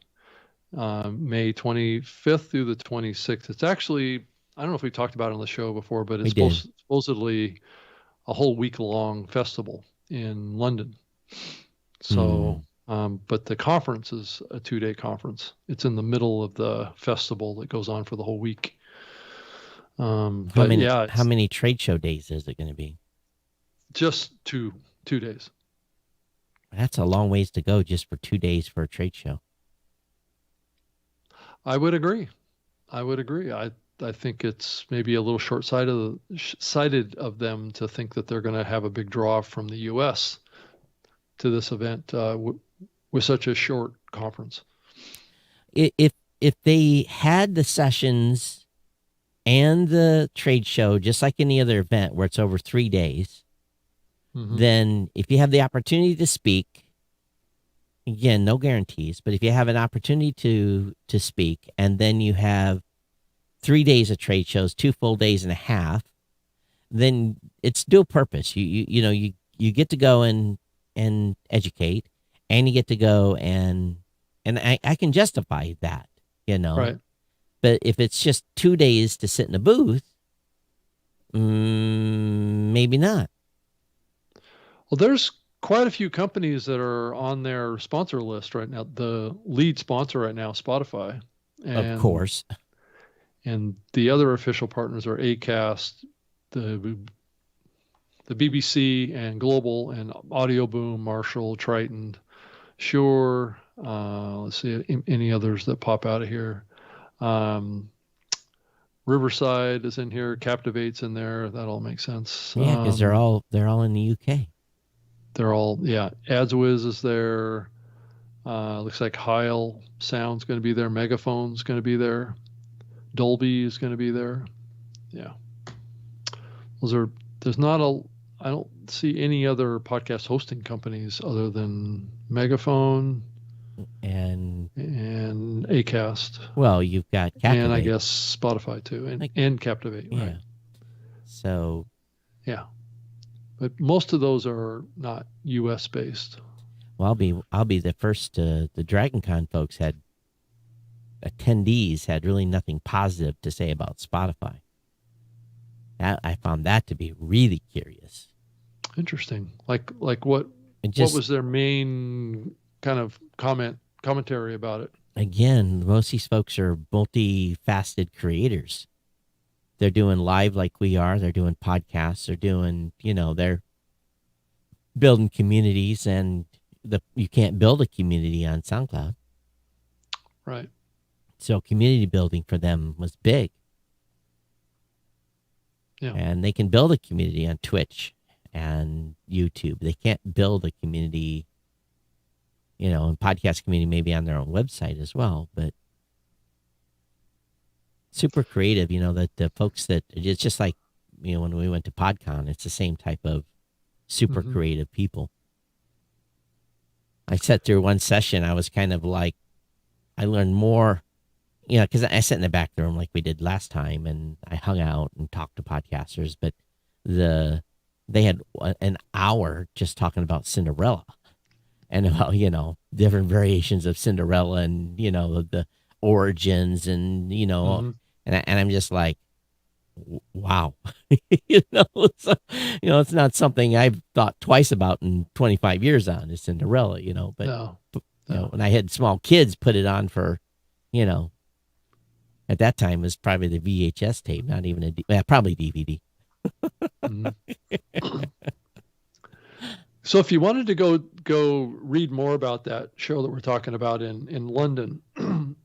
May 25th through the 26th. It's actually, I don't know if we talked about it on the show before, but it's supposedly a whole week-long festival in London. So, but the conference is a 2-day conference. It's in the middle of the festival that goes on for the whole week. But yeah, How many trade show days is it going to be? just two days. That's a long ways to go just for 2 days for a trade show. I would agree. I think it's maybe a little short-sighted of them to think that they're going to have a big draw from the U.S. to this event with such a short conference. If they had the sessions and the trade show just like any other event where it's over 3 days, then if you have the opportunity to speak, again, no guarantees, but if you have an opportunity to speak, and then you have 3 days of trade shows, 2 full days and a half, then it's dual purpose. You get to go and educate, and you get to go and I can justify that, Right. But if it's just 2 days to sit in a booth, maybe not. Well, there's quite a few companies that are on their sponsor list right now. The lead sponsor right now, Spotify. Of course. And the other official partners are Acast, the BBC and Global, and Audio Boom, Marshall, Triton, Shure. Let's see any others that pop out of here. Riverside is in here. Captivate's in there. That all makes sense. Yeah, because they're all in the UK. They're all, yeah. AdsWiz is there. Looks like Heil Sound's going to be there. Megaphone's going to be there. Dolby is going to be there. Yeah. I don't see any other podcast hosting companies other than Megaphone and Acast. Well, you've got Captivate. And I guess Spotify too, and Captivate. Yeah. Right. So. Yeah. But most of those are not U.S. based. Well, I'll be the first. The DragonCon folks attendees had really nothing positive to say about Spotify. I found that to be really curious. Interesting. Like what? What was their main kind of commentary about it? Again, most of these folks are multifaceted creators. They're doing live like we are. They're doing podcasts. They're doing, they're building communities, and you can't build a community on SoundCloud. Right. So community building for them was big. Yeah. And they can build a community on Twitch and YouTube. They can't build a community, and podcast community maybe on their own website as well, but super creative, that the folks that it's just like, when we went to PodCon, it's the same type of super creative people. I sat through one session. I was kind of like, I learned more, because I sat in the back room like we did last time, and I hung out and talked to podcasters, but they had an hour just talking about Cinderella and about, different variations of Cinderella and, the origins and, and I'm just like, wow, so, it's not something I've thought twice about in 25 years on is Cinderella, but, No. When I had small kids put it on for, at that time it was probably the VHS tape, not even probably DVD. So if you wanted to go read more about that show that we're talking about in London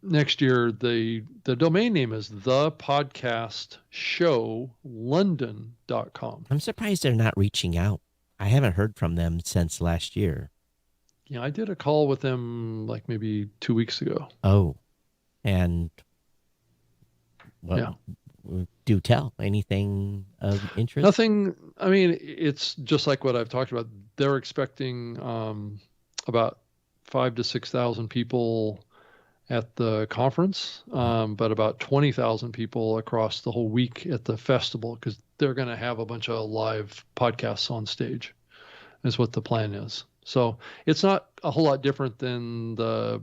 next year, the domain name is thepodcastshowlondon.com. I'm surprised they're not reaching out. I haven't heard from them since last year. Yeah, I did a call with them like maybe 2 weeks ago. Oh, and do tell anything of interest? Nothing. I mean, it's just like what I've talked about. They're expecting about 5,000 to 6,000 people at the conference, but about 20,000 people across the whole week at the festival, because they're going to have a bunch of live podcasts on stage, is what the plan is. So it's not a whole lot different than the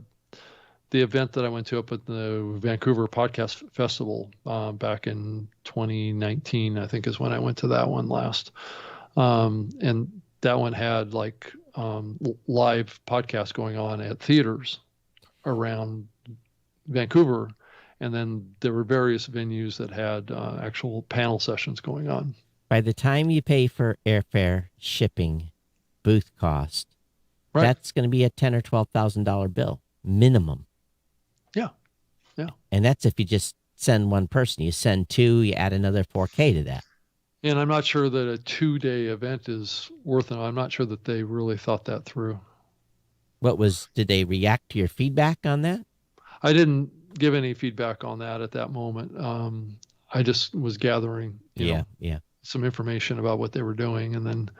event that I went to up at the Vancouver Podcast Festival back in 2019, I think is when I went to that one last. And that one had like live podcasts going on at theaters around Vancouver. And then there were various venues that had actual panel sessions going on. By the time you pay for airfare, shipping, booth cost, Right. that's going to be a $10,000 or $12,000 bill minimum. Yeah. And that's if you just send one person. You send two, you add another $4K to that. And I'm not sure that a 2-day event is worth it. I'm not sure that they really thought that through. Did they react to your feedback on that? I didn't give any feedback on that at that moment. I just was gathering, you know, some information about what they were doing. And then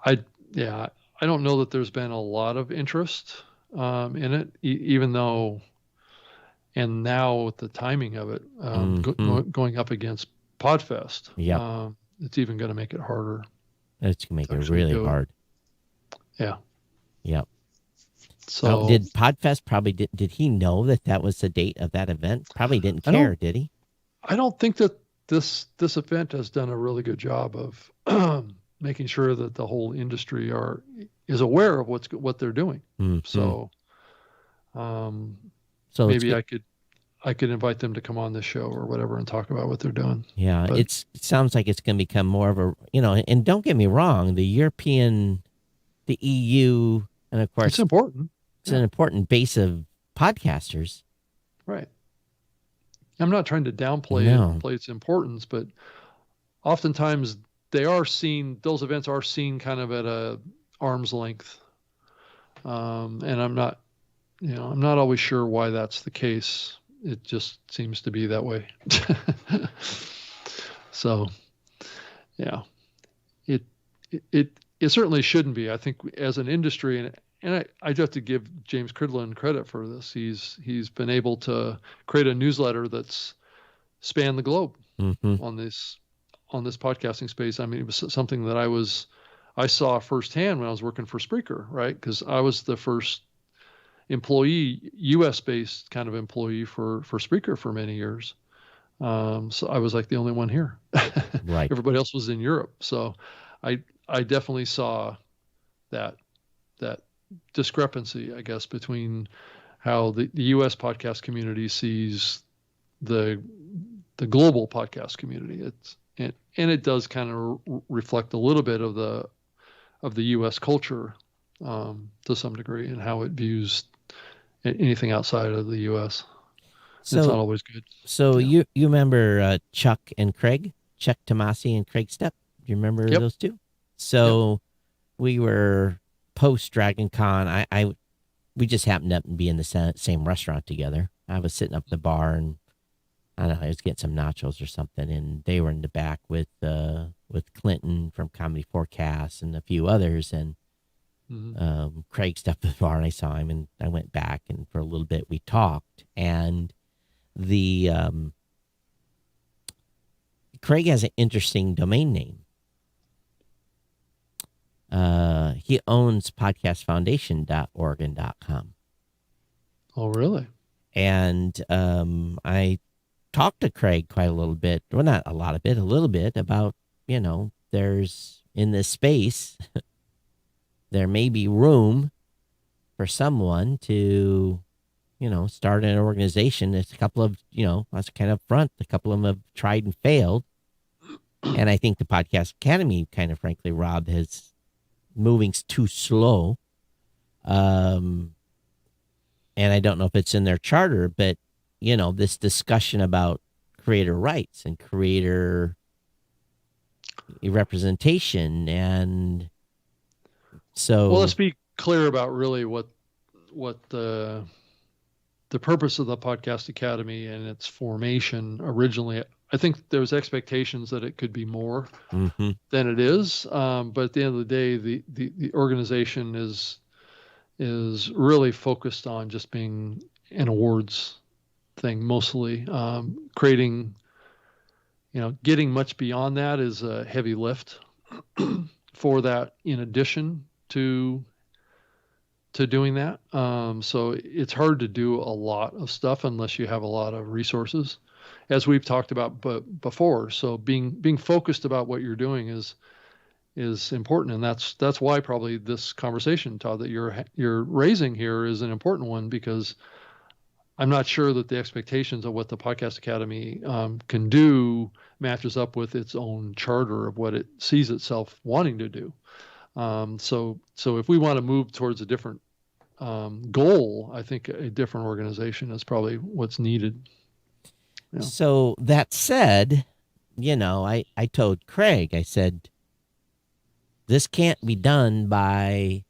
I don't know that there's been a lot of interest in it, even though, and now with the timing of it, going up against Podfest, it's even going to make it harder. It's going to make it really hard. Yeah. Yep. So did Podfest did he know that was the date of that event? Probably didn't care, did he? I don't think that this event has done a really good job of making sure that the whole industry is aware of what they're doing. Mm-hmm. So maybe I could invite them to come on this show or whatever and talk about what they're doing. Yeah, it sounds like it's going to become more of a, and don't get me wrong, the European, the EU, and of course, it's important. It's an important base of podcasters. Right. I'm not trying to downplay its importance, but oftentimes those events are seen kind of at a arm's length. And I'm not always sure why that's the case. It just seems to be that way. So, yeah, it certainly shouldn't be. I think as an industry, and I have to give James Cridlin credit for this. He's been able to create a newsletter that's spanned the globe on this podcasting space. I mean, it was something that I saw firsthand when I was working for Spreaker, right? Because I was the first employee, U.S.-based kind of employee for Spreaker for many years. So I was like the only one here. Right. Everybody else was in Europe. So I definitely saw that discrepancy, I guess, between how the U.S. podcast community sees the global podcast community. And it does kind of reflect a little bit of the U.S. culture to some degree and how it views anything outside of the U.S. So, it's not always good. So you remember Chuck and Craig, Chuck Tomasi and Craig Stepp? Do you remember those two? So we were post Dragon Con. We just happened to be in the same restaurant together. I was sitting up at the bar and I don't know, I was getting some nachos or something, and they were in the back with Clinton from Comedy Forecast and a few others, and Craig stepped at the bar and I saw him, and I went back, and for a little bit we talked, and Craig has an interesting domain name. He owns podcastfoundation.org.com. Oh, really? And I talked to Craig quite a little bit, well, not a lot of it, a little bit about, there's in this space, there may be room for someone to, start an organization. It's a couple of, that's kind of front. A couple of them have tried and failed. And I think the Podcast Academy kind of, frankly, Rob, has moving too slow. And I don't know if it's in their charter, but, this discussion about creator rights and creator representation. And so, well, let's be clear about really what the purpose of the Podcast Academy and its formation originally. I think there was expectations that it could be more than it is. But at the end of the day, the organization is really focused on just being an awards thing, mostly. Creating, getting much beyond that is a heavy lift for that, in addition to doing that. So it's hard to do a lot of stuff unless you have a lot of resources, as we've talked about before. So being focused about what you're doing is is important, and that's why probably this conversation, Todd, that you're raising here is an important one, because I'm not sure that the expectations of what the Podcast Academy can do matches up with its own charter of what it sees itself wanting to do. So if we want to move towards a different goal, I think a different organization is probably what's needed. Yeah. So that said, I told Craig, I said, this can't be done by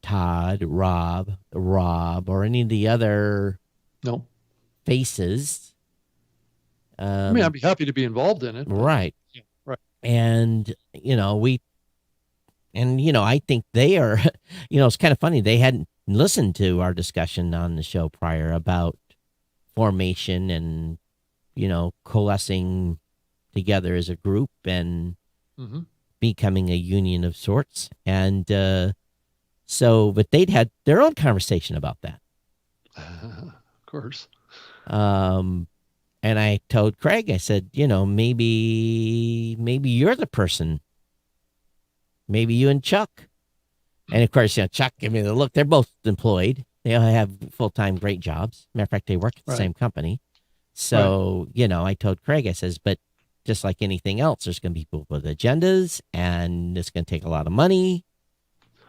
Todd, Rob, or any of the other No. faces. I mean, I'd be happy to be involved in it. Right. Yeah, right. And, I think they are, it's kind of funny. They hadn't listened to our discussion on the show prior about formation and, coalescing together as a group and becoming a union of sorts. And but they'd had their own conversation about that. Of course. And I told Craig, I said, maybe you're the person. Maybe you and Chuck. And of course, Chuck, look, they're both employed. They all have full-time great jobs. Matter of fact, they work at the same company. So, I told Craig, I says, but just like anything else, there's going to be people with agendas, and it's going to take a lot of money.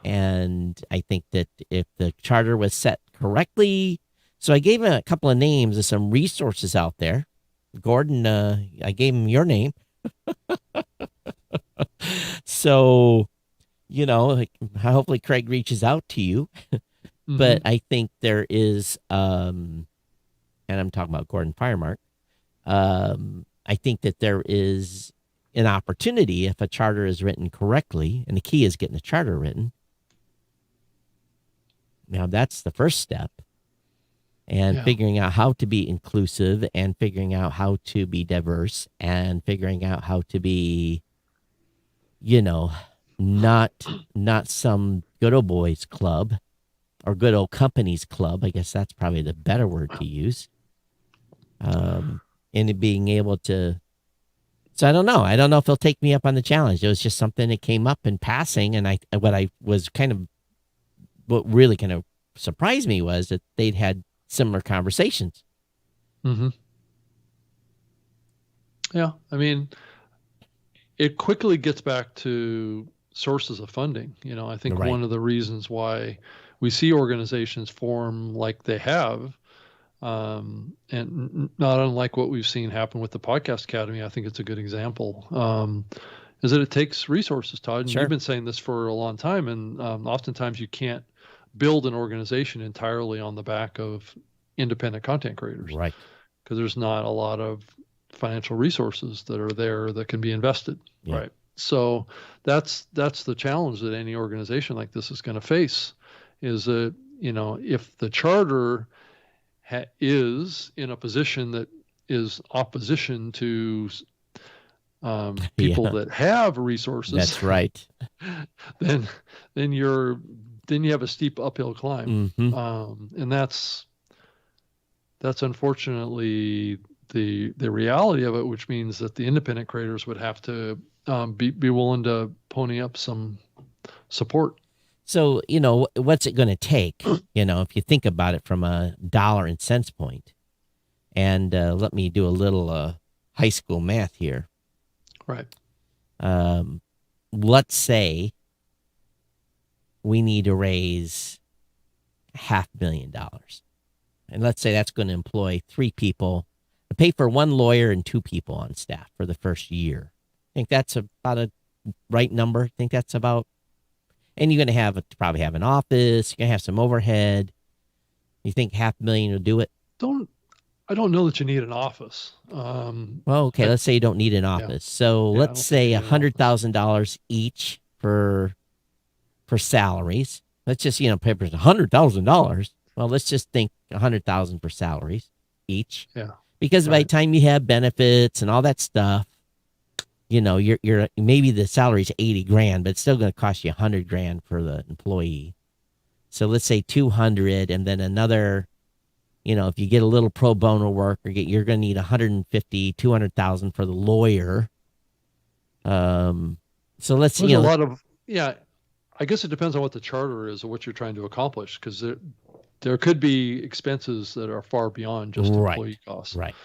And I think that if the charter was set correctly, so I gave him a couple of names of some resources out there. Gordon, I gave him your name. So, hopefully Craig reaches out to you. But I think there is, and I'm talking about Gordon Firemark, I think that there is an opportunity if a charter is written correctly, and the key is getting a charter written. Now, that's the first step. And figuring out how to be inclusive, and figuring out how to be diverse, and figuring out how to be, not some good old boys club or good old companies club. I guess that's probably the better word to use. And being able to, so I don't know if he'll take me up on the challenge. It was just something that came up in passing. And what really kind of surprised me was that they'd had similar conversations. Yeah. I mean, it quickly gets back to sources of funding. I think one of the reasons why we see organizations form like they have, and not unlike what we've seen happen with the Podcast Academy, I think it's a good example, is that it takes resources, Todd. And you've been saying this for a long time, and oftentimes you can't build an organization entirely on the back of independent content creators. Right. Because there's not a lot of financial resources that are there that can be invested. Yeah. Right. So that's the challenge that any organization like this is going to face, is that, if the charter is in a position that is opposition to people that have resources. That's right. Then you have a steep uphill climb. And that's unfortunately the reality of it, which means that the independent creators would have to be willing to pony up some support. So, what's it going to take, if you think about it from a dollar and cents point? And let me do a little high school math here. Right. Let's say we need to raise $500,000. And let's say that's going to employ 3 people, to pay for 1 lawyer and 2 people on staff for the first year. I think that's about a right number. I think that's about, and you're going to probably have an office. You're going to have some overhead. You think $500,000 will do it? I don't know that you need an office. Well, okay. Let's say you don't need an office. Yeah. So let's say $100,000 each for salaries. Let's just, papers $100,000. Well, let's just think $100,000 for salaries each. Yeah. Because by the time you have benefits and all that stuff, you're maybe the salary's $80,000, but it's still going to cost you $100,000 for the employee. So let's say 200, and then another, if you get a little pro bono work, you're going to need 150, 200,000 for the lawyer. So let's, There's a lot of, yeah, I guess it depends on what the charter is or what you're trying to accomplish, because there could be expenses that are far beyond just employee costs. Right.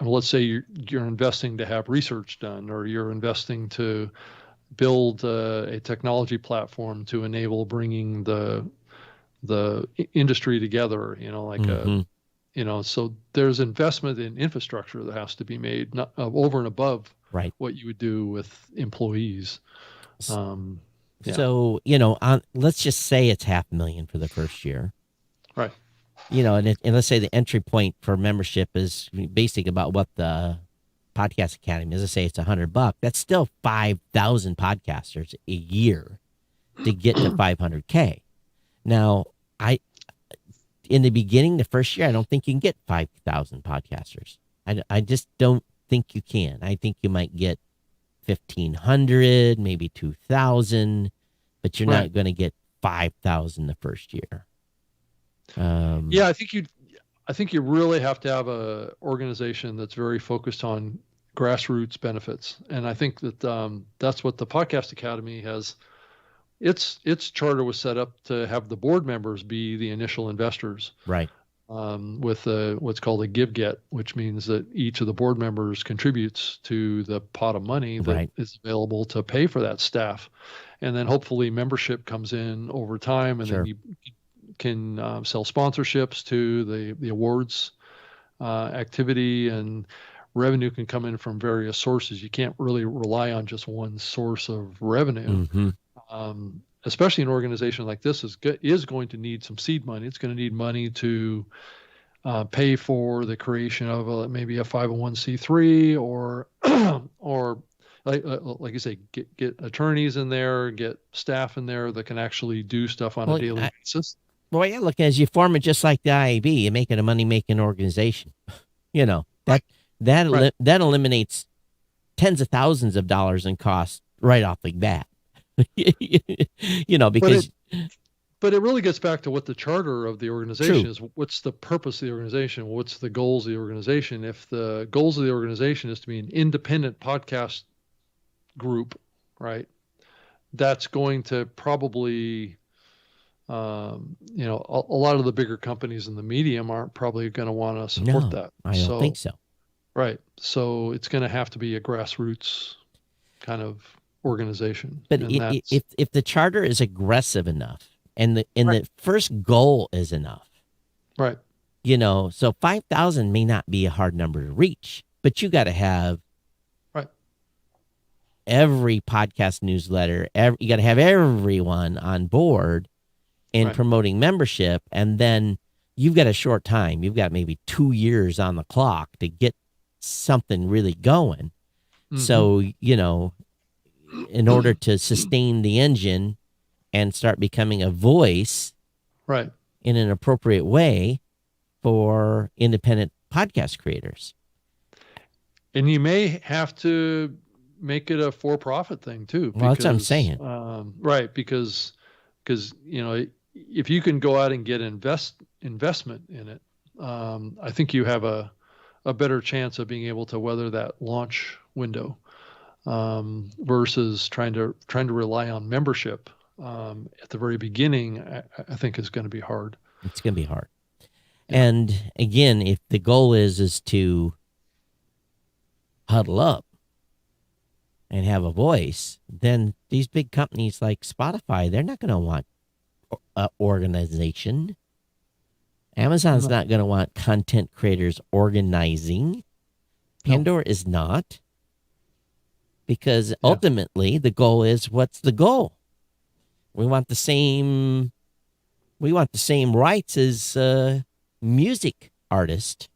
Let's say you're investing to have research done, or you're investing to build a technology platform to enable bringing the industry together, so there's investment in infrastructure that has to be made, not over and above what you would do with employees. So, let's just say it's $500,000 for the first year. Right. And let's say the entry point for membership is basic about what the Podcast Academy is. Let's say it's $100. That's still 5,000 podcasters a year to get to 500K. Now, in the beginning, the first year, I don't think you can get 5,000 podcasters. I just don't think you can. I think you might get 1,500, maybe 2,000, but you're not going to get 5,000 the first year. I think you really have to have a organization that's very focused on grassroots benefits, and I think that that's what the Podcast Academy has. Its charter was set up to have the board members be the initial investors, right? With what's called a give-get, which means that each of the board members contributes to the pot of money that is available to pay for that staff, and then hopefully membership comes in over time, and then you can sell sponsorships to the awards activity, and revenue can come in from various sources. You can't really rely on just one source of revenue. Especially an organization like this is going to need some seed money. It's going to need money to pay for the creation of maybe a 501c3, or or like you say, get attorneys in there, get staff in there that can actually do stuff on a daily basis. Well, yeah, look, as you form it, just like the IAB, you make it a money-making organization. That eliminates tens of thousands of dollars in costs right off the bat. Because. But it really gets back to what the charter of the organization is. What's the purpose of the organization? What's the goals of the organization? If the goals of the organization is to be an independent podcast group, right, that's going to probably, a lot of the bigger companies in the medium aren't probably going to want to support that. I don't think so. Right. So it's going to have to be a grassroots kind of organization. But if the charter is aggressive enough, and the first goal is enough, right? So 5,000 may not be a hard number to reach, but you got to have every podcast newsletter. You got to have everyone on board in promoting membership, and then you've got a short time. You've got maybe 2 years on the clock to get something really going. So in order to sustain the engine and start becoming a voice in an appropriate way for independent podcast creators. And you may have to make it a for-profit thing too. Well, that's what I'm saying. Because if you can go out and get investment in it, I think you have a better chance of being able to weather that launch window. Versus trying to rely on membership at the very beginning, I think is going to be hard. It's going to be hard. Yeah. And again, if the goal is to huddle up and have a voice, then these big companies like Spotify, they're not going to want organization. Amazon's not going to want content creators organizing. Pandora is not. Because ultimately the goal is, what's the goal? We want the same rights as music artists.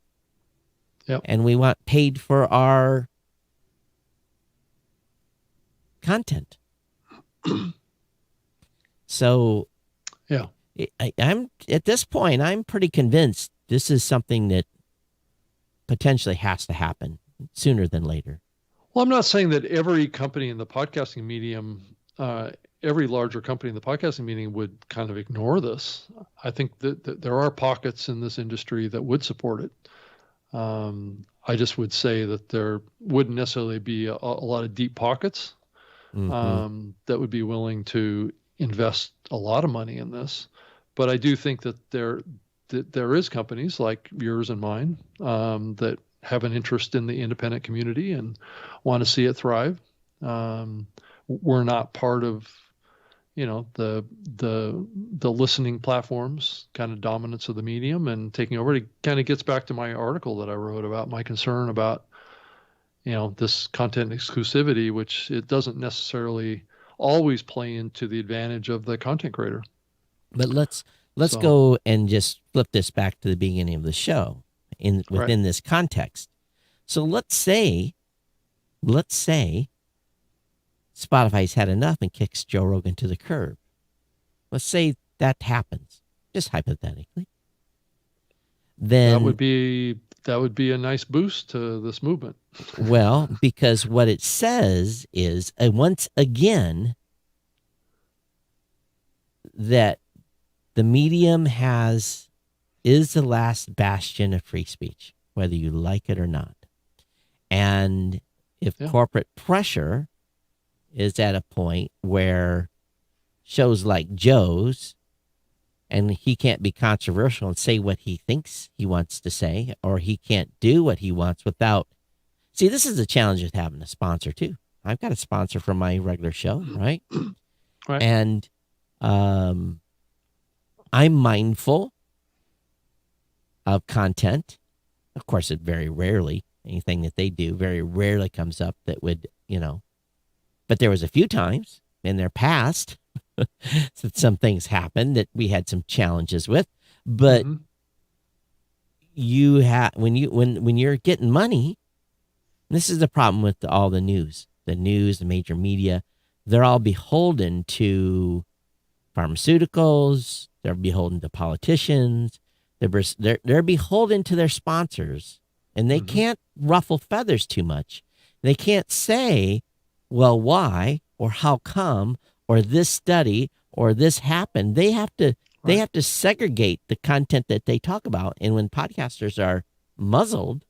And we want paid for our content. So I'm at this point, I'm pretty convinced this is something that potentially has to happen sooner than later. Well, I'm not saying that every company in the podcasting medium, every larger company in the podcasting medium would kind of ignore this. I think that there are pockets in this industry that would support it. I just would say that there wouldn't necessarily be a lot of deep pockets. that would be willing to invest a lot of money in this. But I do think that there is companies like yours and mine that have an interest in the independent community and want to see it thrive. We're not part of, the listening platforms kind of dominance of the medium and taking over. It kind of gets back to my article that I wrote about my concern about, this content exclusivity, which it doesn't necessarily always play into the advantage of the content creator. But let's go and just flip this back to the beginning of the show within this context. So let's say Spotify's had enough and kicks Joe Rogan to the curb. Let's say that happens, just hypothetically. Then that would be a nice boost to this movement. Well, because what it says is once again that the medium is the last bastion of free speech, whether you like it or not. And if corporate pressure is at a point where shows like Joe's, and he can't be controversial and say what he thinks he wants to say, or he can't do what he wants without. See, this is the challenge with having a sponsor too. I've got a sponsor for my regular show, right? Right. And I'm mindful of content. Of course, it very rarely, anything that they do very rarely comes up that would, but there was a few times in their past that some things happened that we had some challenges with. But you have when you're getting money, this is the problem with all the news, the major media. They're all beholden to pharmaceuticals. They're beholden to politicians. They're beholden to their sponsors, and they can't ruffle feathers too much. They can't say, well, why or how come or this study or this happened. They have to segregate the content that they talk about. And when podcasters are muzzled,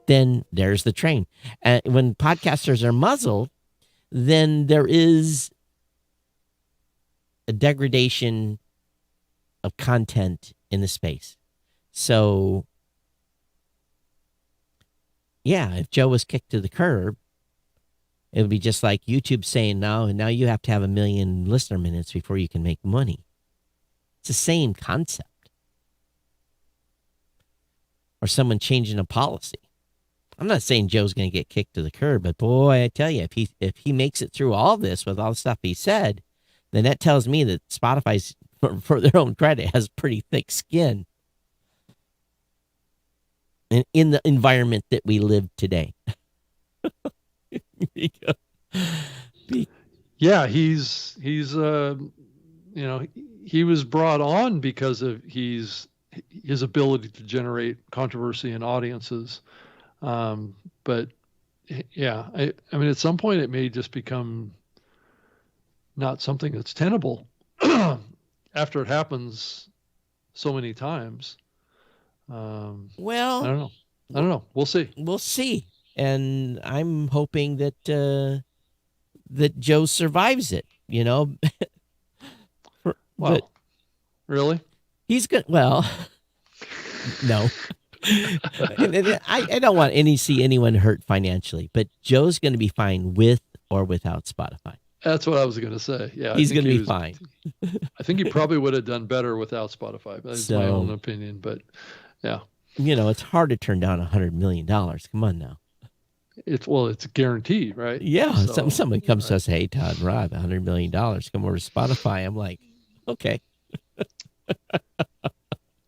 then there's the train. And when podcasters are muzzled, then there is a degradation of content in the space. So, yeah, if Joe was kicked to the curb, it would be just like YouTube saying now you have to have 1 million listener minutes before you can make money. It's the same concept. Or someone changing a policy. I'm not saying Joe's going to get kicked to the curb, but boy, I tell you, if he makes it through all this with all the stuff he said, then that tells me that Spotify's, for their own credit, has pretty thick skin in the environment that we live today. Yeah, he's he was brought on because of his ability to generate controversy in audiences. But yeah, I mean, at some point it may just become not something that's tenable after it happens so many times. Well, I don't know. We'll see. We'll see. And I'm hoping that Joe survives it, Wow. Really? He's good. Well, no. I don't want see anyone hurt financially, but Joe's going to be fine with or without Spotify. That's what I was going to say. Yeah, he's going to be fine. I think he probably would have done better without Spotify. That's my own opinion, but yeah. It's hard to turn down $100 million. Come on now. It's guaranteed, right? Yeah. So, somebody comes to us, hey, Todd, Rob, $100 million. Come over to Spotify. I'm like, okay.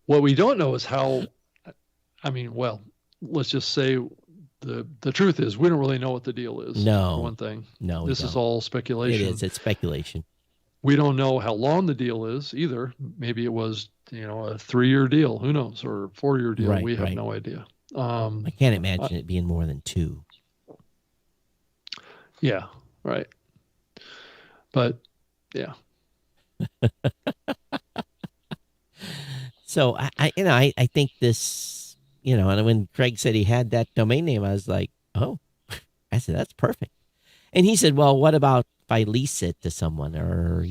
What we don't know is how. I mean, well, let's just say the truth is we don't really know what the deal is. No. For one thing. No. This is all speculation. It is. It's speculation. We don't know how long the deal is either. Maybe it was, a 3-year deal. Who knows? Or a 4-year deal. Right, we have no idea. I can't imagine it being more than 2. Yeah. Right. But yeah. So I think this, and when Craig said he had that domain name, I was like, oh, I said, that's perfect. And he said, well, what about if I lease it to someone or,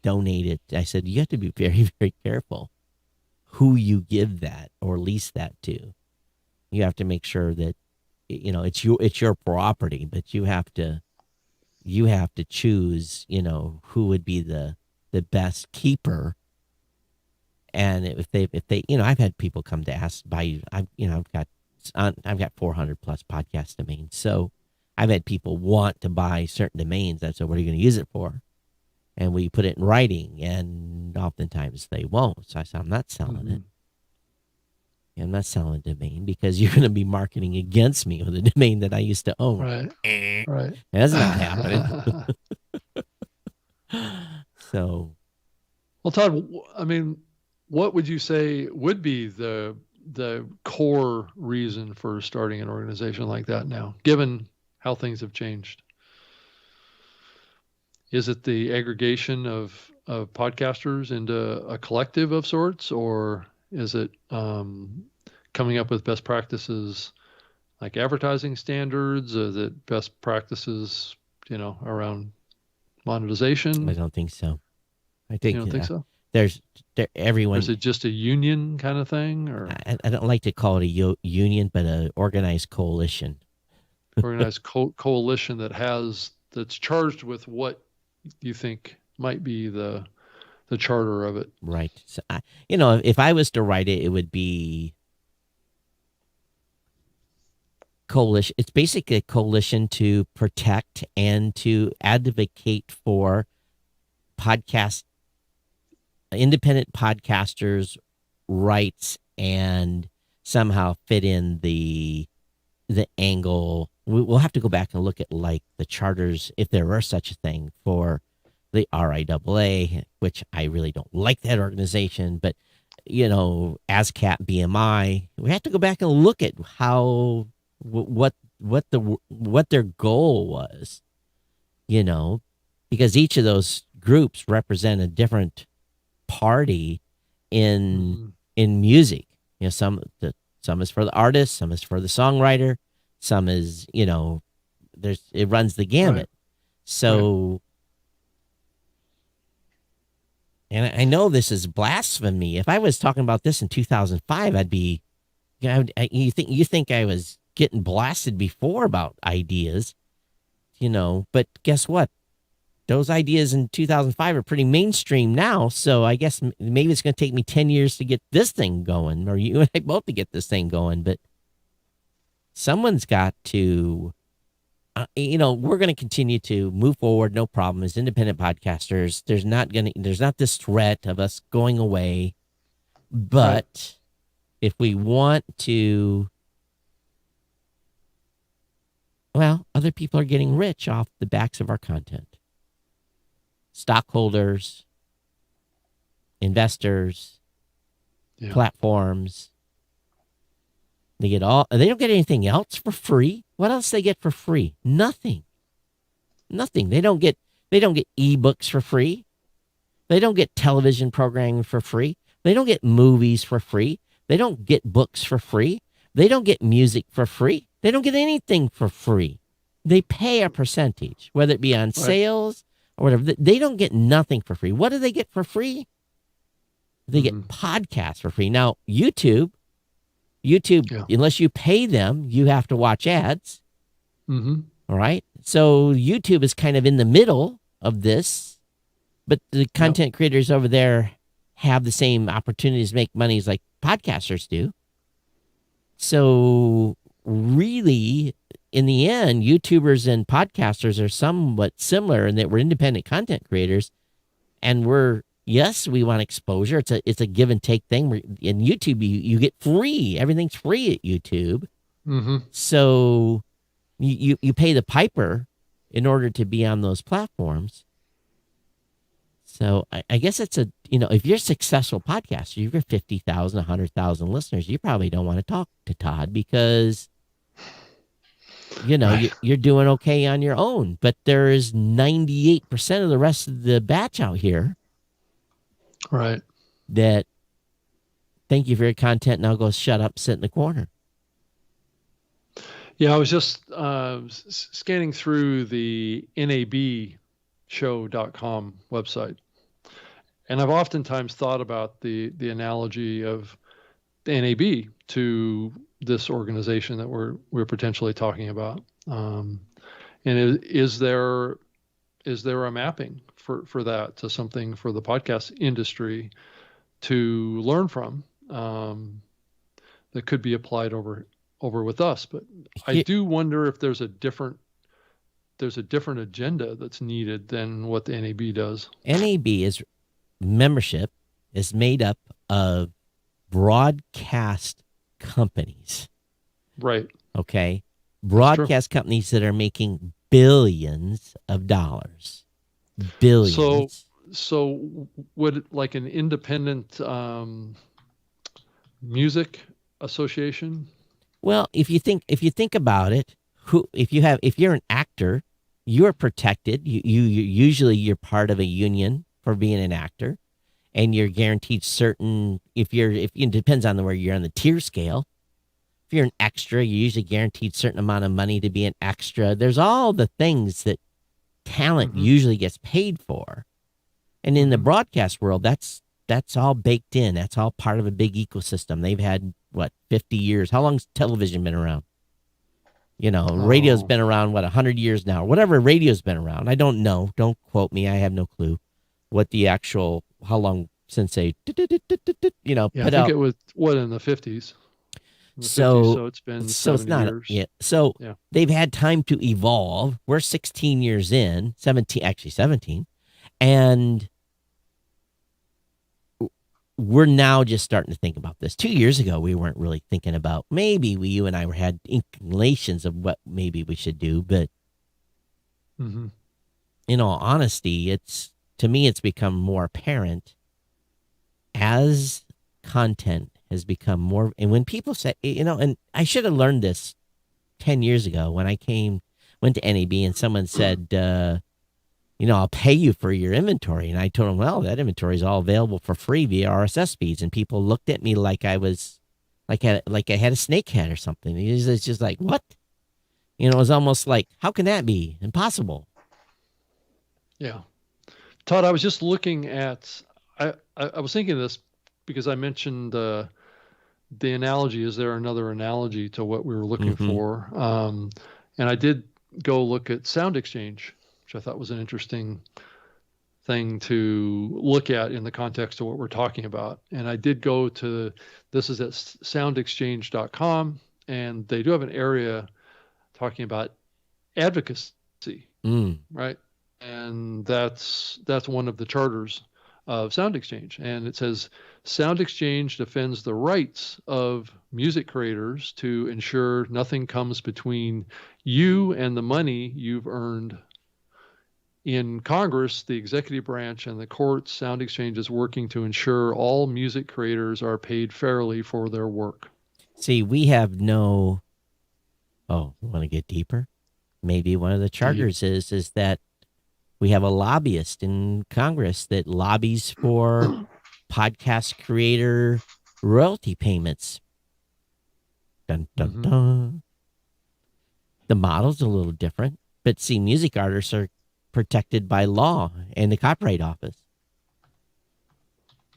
donate it? I said, you have to be very, very careful who you give that or lease that to. You have to make sure that, it's your property, but you have to choose, who would be the best keeper. And if they, I've had people come to ask I've got 400 plus podcast domains. So I've had people want to buy certain domains. And so what are you going to use it for? And we put it in writing, and oftentimes they won't. So I said, I'm not selling it. I'm not selling a domain because you're going to be marketing against me with a domain that I used to own. Right. That's not happening. So, well, Todd, I mean, what would you say would be the core reason for starting an organization like that now, given how things have changed? Is it the aggregation of podcasters into a collective of sorts, or is it coming up with best practices like advertising standards? Is it best practices, around monetization? I don't think so. I think you don't think so? Everyone. Or is it just a union kind of thing? Or I don't like to call it a union, but an organized coalition. Organized coalition that's charged with what you think might be the charter of it. Right. So, if I was to write it, it would be coalition. It's basically a coalition to protect and to advocate for independent podcasters' rights, and somehow fit in the angle. We'll have to go back and look at like the charters, if there were such a thing, for the RIAA, which I really don't like that organization, but ASCAP, BMI, we have to go back and look at how what their goal was, because each of those groups represent a different party in music. Some is for the artist, some is for the songwriter, some is it runs the gamut. Right. So, and I know this is blasphemy. If I was talking about this in 2005, I'd be, you think I was getting blasted before about ideas, but guess what? Those ideas in 2005 are pretty mainstream now. So I guess maybe it's going to take me 10 years to get this thing going, or you and I both to get this thing going. But someone's got to, we're going to continue to move forward. No problem. As independent podcasters, there's not this threat of us going away. But if we want to, well, other people are getting rich off the backs of our content. Stockholders, investors, platforms. They don't get anything else for free. What else they get for free? Nothing. They don't get ebooks for free. They don't get television programming for free. They don't get movies for free. They don't get books for free. They don't get music for free. They don't get anything for free. They pay a percentage, whether it be on sales or whatever. They don't get nothing for free. What do they get for free? They get podcasts for free. Now, YouTube, unless you pay them, you have to watch ads. All right. So YouTube is kind of in the middle of this, but the content creators over there have the same opportunities to make money as like podcasters do. So really, in the end, YouTubers and podcasters are somewhat similar in that we're independent content creators, and we want exposure. It's a give and take thing. In YouTube, you get free. Everything's free at YouTube. So you pay the piper in order to be on those platforms. So I guess it's if you're a successful podcaster, you've got 50,000, 100,000 listeners, you probably don't want to talk to Todd because, you're doing okay on your own. But there is 98% of the rest of the batch out here. Right. That thank you for your content. Now go shut up, sit in the corner. Yeah, I was just scanning through the NABshow.com website, and I've oftentimes thought about the analogy of the NAB to this organization that we're potentially talking about. And is there a mapping for that to something for the podcast industry to learn from, that could be applied over with us? But I do wonder if there's a different agenda that's needed than what the NAB does. NAB is membership is made up of broadcast companies. Right. Okay. Broadcast companies that are making billions of dollars. Billions. So would like an independent music association? Well, if you think about it, if you're an actor, you're protected. You usually you're part of a union for being an actor, and you're guaranteed certain. If it depends on where you're on the tier scale. If you're an extra, you're usually guaranteed certain amount of money to be an extra. There's all the things that talent usually gets paid for, and in the broadcast world, that's all baked in. That's all part of a big ecosystem. They've had 50 years. How long's television been around? Radio's been around 100 years now. Whatever radio's been around. I don't know. Don't quote me. I have no clue what the actual how long since they I think it was in the 50s. So it's been 70 years. Yeah. So they've had time to evolve. We're 16 years in, 17, and we're now just starting to think about this. 2 years ago, we weren't really thinking about, maybe you and I had inclinations of what maybe we should do, but in all honesty, to me, it's become more apparent as content has become more. And when people say, and I should have learned this 10 years ago when I went to NAB and someone said, I'll pay you for your inventory. And I told them, well, that inventory is all available for free via RSS feeds. And people looked at me like I was, like I had a snake head or something. It's just like, what? It was almost like, how can that be? Impossible. Yeah. Todd, I was just looking at, I was thinking of this because I mentioned the analogy. Is there another analogy to what we were looking for? And I did go look at Sound Exchange, which I thought was an interesting thing to look at in the context of what we're talking about. And I did go to, this is at soundexchange.com, and they do have an area talking about advocacy, right? And that's one of the charters of Sound Exchange. And it says, Sound Exchange defends the rights of music creators to ensure nothing comes between you and the money you've earned. In Congress, the executive branch, and the courts, Sound Exchange is working to ensure all music creators are paid fairly for their work. See, we have no... Oh, you want to get deeper? Maybe one of the charters is that we have a lobbyist in Congress that lobbies for podcast creator royalty payments. Dun, dun, dun. The model's a little different, but see, music artists are protected by law and the Copyright Office.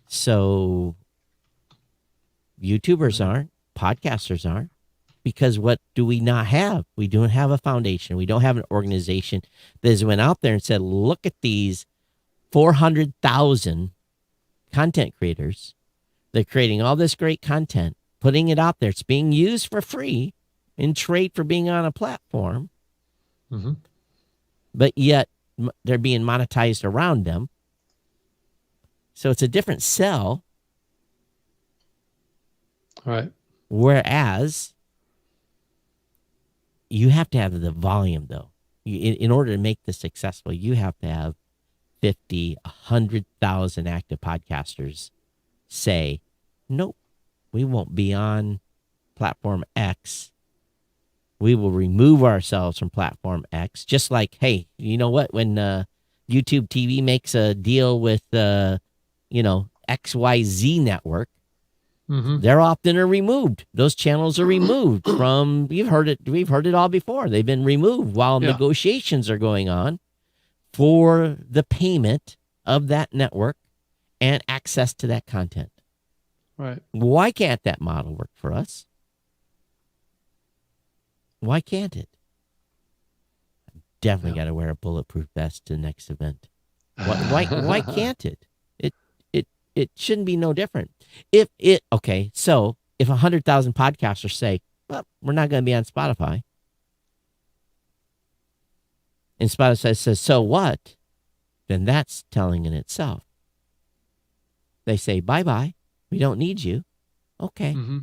So YouTubers aren't, podcasters aren't, because what do we not have? We don't have a foundation. We don't have an organization that has went out there and said, look at these 400,000 content creators. They're creating all this great content, putting it out there. It's being used for free in trade for being on a platform. But yet they're being monetized around them. So it's a different sell. Right. Whereas you have to have the volume, though. In order to make this successful, you have to have 50, 100,000 active podcasters say, nope, we won't be on platform X. We will remove ourselves from platform X. Just like, hey, you know what? When YouTube TV makes a deal with, XYZ network, Mm-hmm. They're often removed. Those channels are removed from, we've heard it all before. They've been removed while Yeah. negotiations are going on for the payment of that network and access to that content. Right. Why can't that model work for us? Why can't it? Definitely got to wear a bulletproof vest to the next event. Why can't it? It shouldn't be no different. So if 100,000 podcasters say, well, we're not going to be on Spotify, and Spotify says, so what? Then that's telling in itself. They say, bye-bye. We don't need you. Okay. Mm-hmm.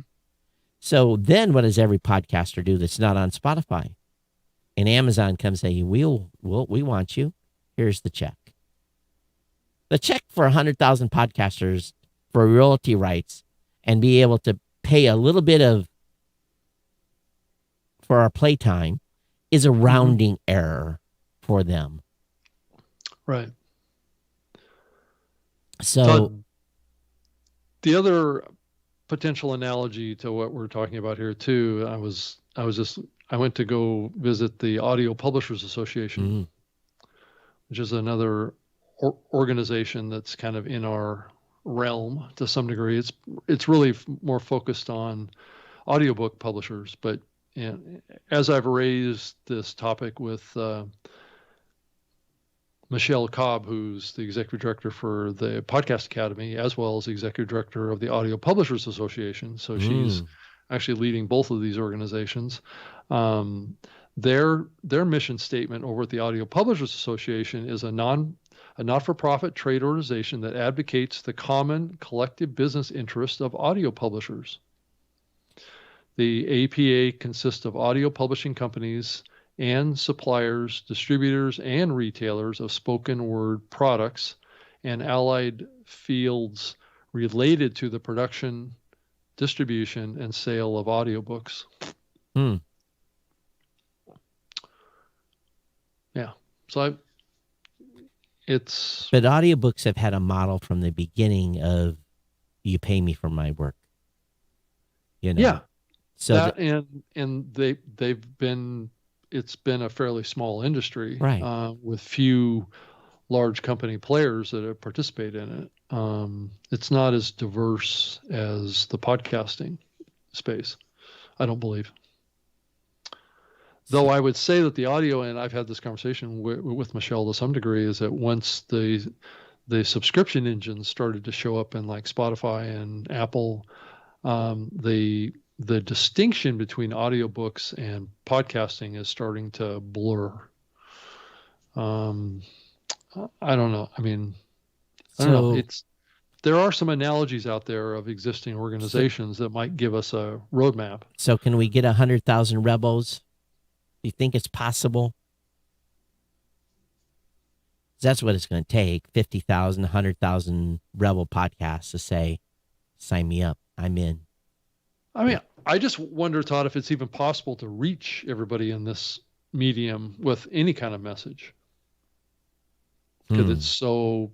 So then what does every podcaster do that's not on Spotify? And Amazon comes and say, we want you. Here's the check. The check for 100,000 podcasters for royalty rights and be able to pay a little bit for our playtime is a rounding error for them. Right. So Todd, the other potential analogy to what we're talking about here too, I went to go visit the Audio Publishers Association, which is another organization that's kind of in our realm to some degree. It's really more focused on audiobook publishers, but as I've raised this topic with Michelle Cobb, who's the executive director for the Podcast Academy, as well as the executive director of the Audio Publishers Association. So she's actually leading both of these organizations. Their mission statement over at the Audio Publishers Association is a not-for-profit trade organization that advocates the common collective business interest of audio publishers. The APA consists of audio publishing companies and suppliers, distributors, and retailers of spoken word products and allied fields related to the production, distribution, and sale of audiobooks. Yeah. So but audiobooks have had a model from the beginning of you pay me for my work. You know? Yeah. So that it's been a fairly small industry, right, with few large company players that have participated in it. It's not as diverse as the podcasting space, I don't believe. Though I would say that the audio, and I've had this conversation with Michelle to some degree, is that once the subscription engines started to show up in like Spotify and Apple, the distinction between audiobooks and podcasting is starting to blur. I don't know. I mean, I don't know. There are some analogies out there of existing organizations that might give us a roadmap. So can we get 100,000 rebels? Do you think it's possible? That's what it's going to take, 50,000, 100,000 rebel podcasts to say, sign me up, I'm in. I mean, I just wonder, Todd, if it's even possible to reach everybody in this medium with any kind of message. Because it's so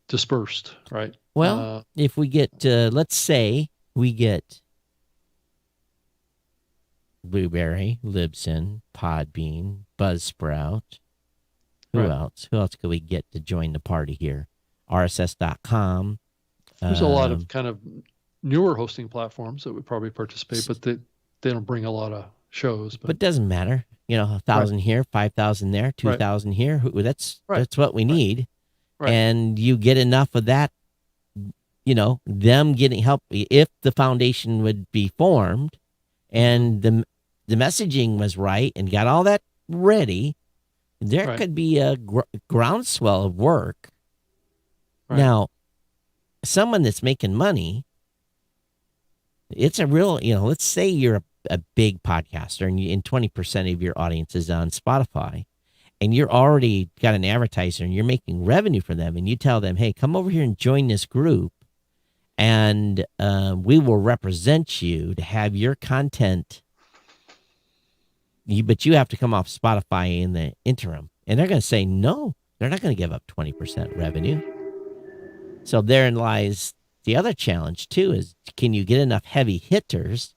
dispersed, right? Well, if we get, let's say we get Blueberry, Libsyn, Podbean, Buzzsprout. Who else? Who else could we get to join the party here? RSS.com. There's a lot of kind of newer hosting platforms that would probably participate, but they don't bring a lot of shows. But it doesn't matter. 1,000 here, 5,000 there, 2,000 here. That's what we need. Right. And you get enough of that, them getting help. If the foundation would be formed and the messaging was right and got all that ready, there could be a groundswell of work. Right. Now, someone that's making money, it's a real, let's say you're a big podcaster and 20% of your audience is on Spotify and you're already got an advertiser and you're making revenue for them and you tell them, hey, come over here and join this group and we will represent you to have your content, but you have to come off Spotify in the interim. And they're going to say, no, They're not going to give up 20% revenue. So therein lies the other challenge too, is can you get enough heavy hitters?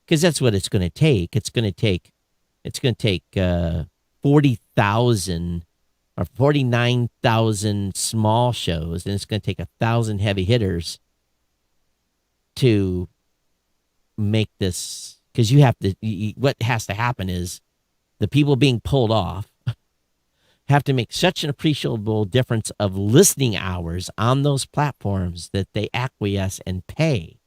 Because that's what it's going to take. It's going to take 40,000 or 49,000 small shows, and it's going to take 1,000 heavy hitters to make this. Because you have to, what has to happen is the people being pulled off have to make such an appreciable difference of listening hours on those platforms that they acquiesce and pay.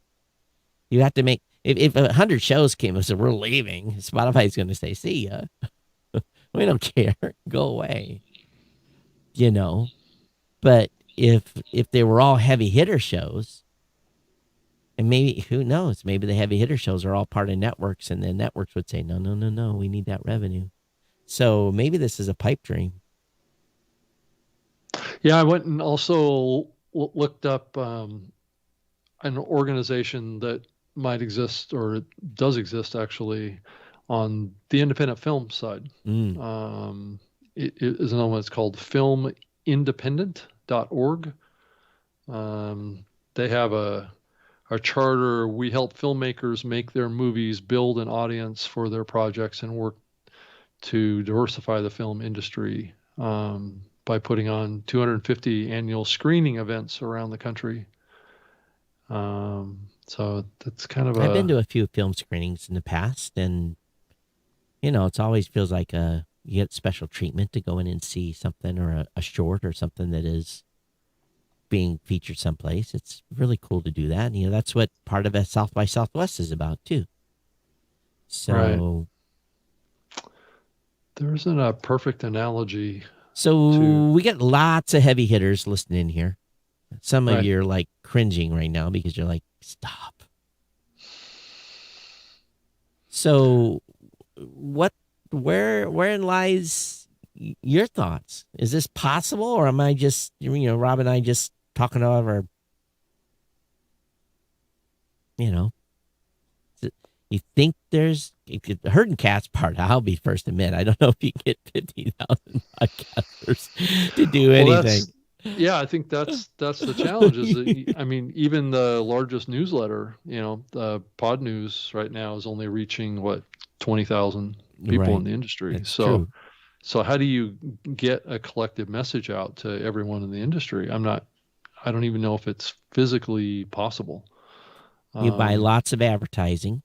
You have to make, if 100 shows came and said, we're leaving, Spotify's going to say, see ya. We don't care. Go away. You know, but if they were all heavy hitter shows, and maybe, who knows, maybe the heavy hitter shows are all part of networks, and the networks would say, no, we need that revenue. So maybe this is a pipe dream. Yeah, I went and also looked up an organization that might exist, or it does exist actually, on the independent film side. It is another one. It's called filmindependent.org. They have a charter. We help filmmakers make their movies, build an audience for their projects, and work to diversify the film industry by putting on 250 annual screening events around the country. So that's kind of I've been to a few film screenings in the past, and it's always feels like you get special treatment to go in and see something, or a short or something that is being featured someplace. It's really cool to do that. And, that's what part of South by Southwest is about too. So there isn't a perfect analogy. So we got lots of heavy hitters listening here. Some of you are like cringing right now because you're like, stop. So wherein lies your thoughts? Is this possible, or am I just, Rob and I just talking over, you think there's the herding cats part? I'll be first to admit, I don't know if you get 50,000 podcasters to do anything. Yeah, I think that's the challenge. Is that, I mean, even the largest newsletter, the Pod News right now is only reaching 20,000 people in the industry. That's true. So how do you get a collective message out to everyone in the industry? I don't even know if it's physically possible. You buy lots of advertising.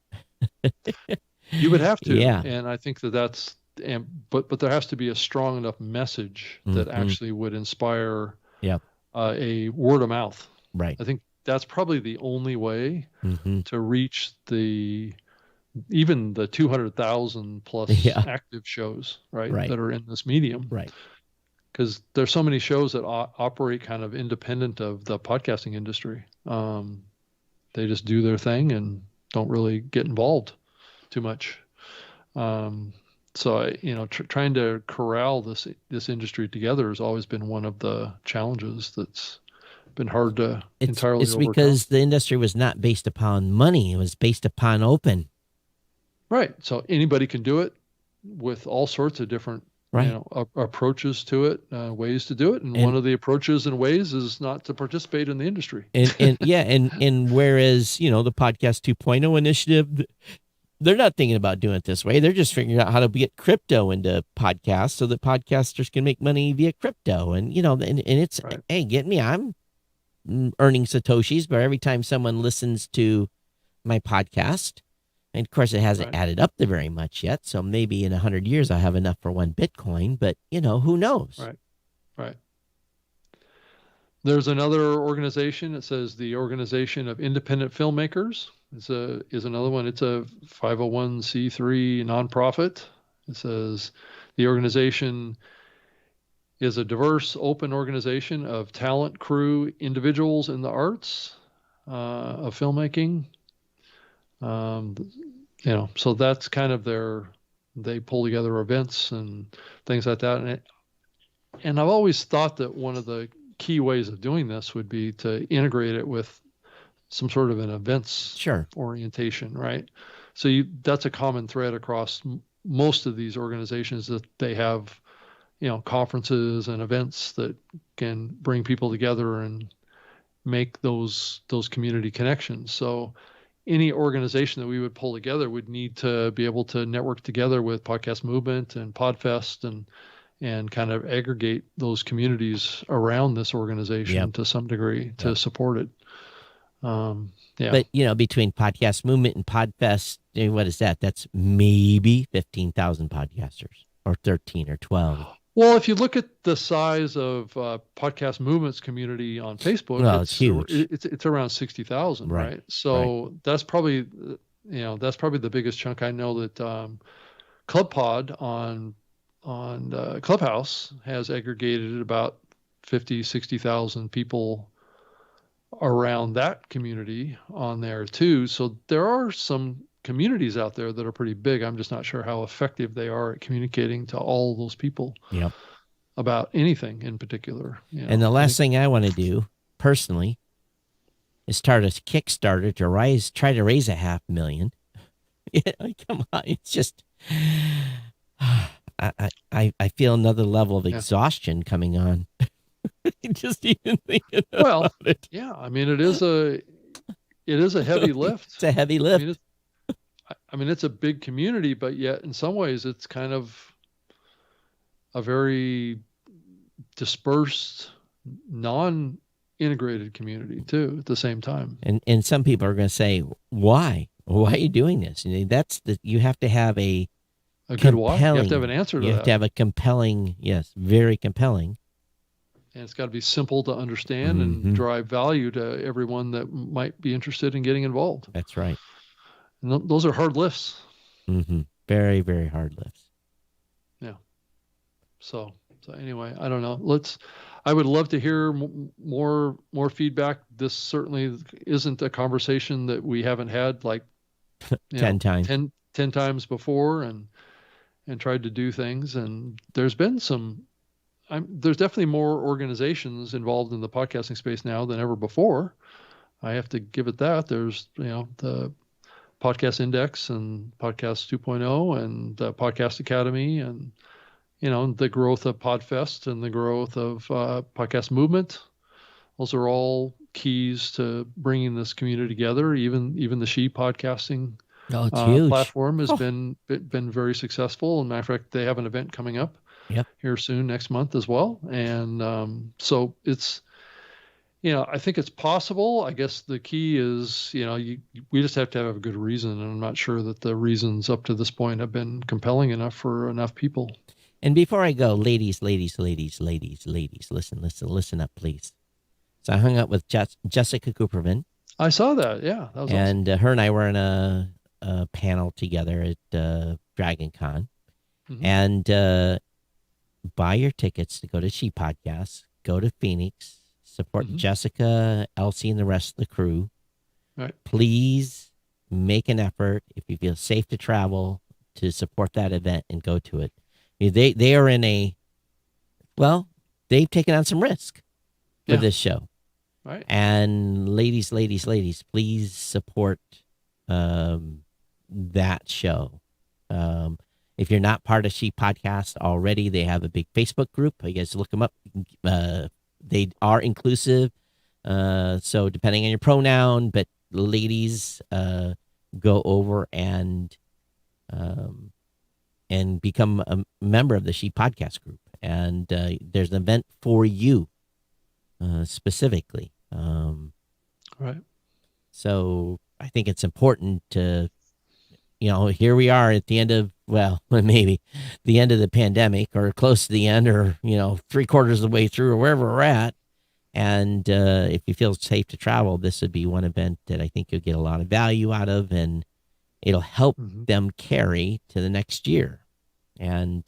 You would have to. Yeah. And I think but there has to be a strong enough message that actually would inspire a word of mouth. Right. I think that's probably the only way to reach even the 200,000 plus active shows, right, that are in this medium. Right. Because there's so many shows that operate kind of independent of the podcasting industry. They just do their thing and don't really get involved too much. So trying to corral this industry together has always been one of the challenges that's been hard to entirely overcome. It's because the industry was not based upon money; it was based upon open. Right. So anybody can do it with all sorts of different approaches to it, ways to do it, and one of the approaches and ways is not to participate in the industry. And whereas the Podcast 2.0 initiative, they're not thinking about doing it this way. They're just figuring out how to get crypto into podcasts so that podcasters can make money via crypto. And it's hey, get me, I'm earning Satoshis, but every time someone listens to my podcast. And of course, it hasn't added up to very much yet. So maybe in 100 years, I'll have enough for one Bitcoin. But, who knows? Right. There's another organization. It says the Organization of Independent Filmmakers is another one. It's a 501c3 nonprofit. It says the organization is a diverse, open organization of talent, crew, individuals in the arts of filmmaking. So that's kind of they pull together events and things like that. And I've always thought that one of the key ways of doing this would be to integrate it with some sort of an events orientation, right? So that's a common thread across most of these organizations, that they have, conferences and events that can bring people together and make those community connections. So any organization that we would pull together would need to be able to network together with Podcast Movement and Podfest and kind of aggregate those communities around this organization to some degree to support it. But, between Podcast Movement and Podfest, what is that? That's maybe 15,000 podcasters or 13 or 12. Well, if you look at the size of Podcast Movement's community on Facebook, it's huge. It's around 60,000, right? So that's probably the biggest chunk. I know that Club Pod on Clubhouse has aggregated about 50, 60,000 people around that community on there too. So there are some communities out there that are pretty big. I'm just not sure how effective they are at communicating to all those people about anything in particular. And the last thing I want to do personally is start a Kickstarter to try to raise $500,000. Come on, it's just I feel another level of exhaustion coming on. Just even thinking about it. Yeah, I mean it is a heavy lift. It's a heavy lift. I mean, it's a big community, but yet in some ways it's kind of a very dispersed, non-integrated community too at the same time. And some people are going to say, why? Why are you doing this? You have to have a good why. You have to have an answer to that. You have to have a compelling, very compelling. And it's got to be simple to understand and drive value to everyone that might be interested in getting involved. That's right. And those are hard lifts. Very, very hard lifts. Yeah. So anyway, I don't know. I would love to hear more feedback. This certainly isn't a conversation that we haven't had like 10 times. 10 times before and tried to do things. And there's been there's definitely more organizations involved in the podcasting space now than ever before. I have to give it that. There's, the Podcast Index and Podcast 2.0 and the Podcast Academy and, the growth of Podfest and the growth of Podcast Movement. Those are all keys to bringing this community together. Even the She podcasting platform has been very successful. As a matter of fact, they have an event coming up here soon next month as well. And so it's, I think it's possible. I guess the key is, we just have to have a good reason. And I'm not sure that the reasons up to this point have been compelling enough for enough people. And before I go, ladies, listen up, please. So I hung out with Jessica Cooperman. I saw that. Yeah. That was awesome. Her and I were in a panel together at Dragon Con. And buy your tickets to go to She Podcast, go to Phoenix, support Jessica, Elsie, and the rest of the crew. Right. Please make an effort, if you feel safe to travel, to support that event and go to it. They are in they've taken on some risk for this show. Right. And ladies, please support that show. If you're not part of She Podcast already, they have a big Facebook group. You guys look them up. They are inclusive. So depending on your pronoun, but ladies, go over and become a member of the She Podcast group. And there's an event for you specifically. Right. So I think it's important to, here we are at the end of, maybe the end of the pandemic or close to the end or, 3/4 of the way through or wherever we're at. And if you feel safe to travel, this would be one event that I think you'll get a lot of value out of, and it'll help them carry to the next year. And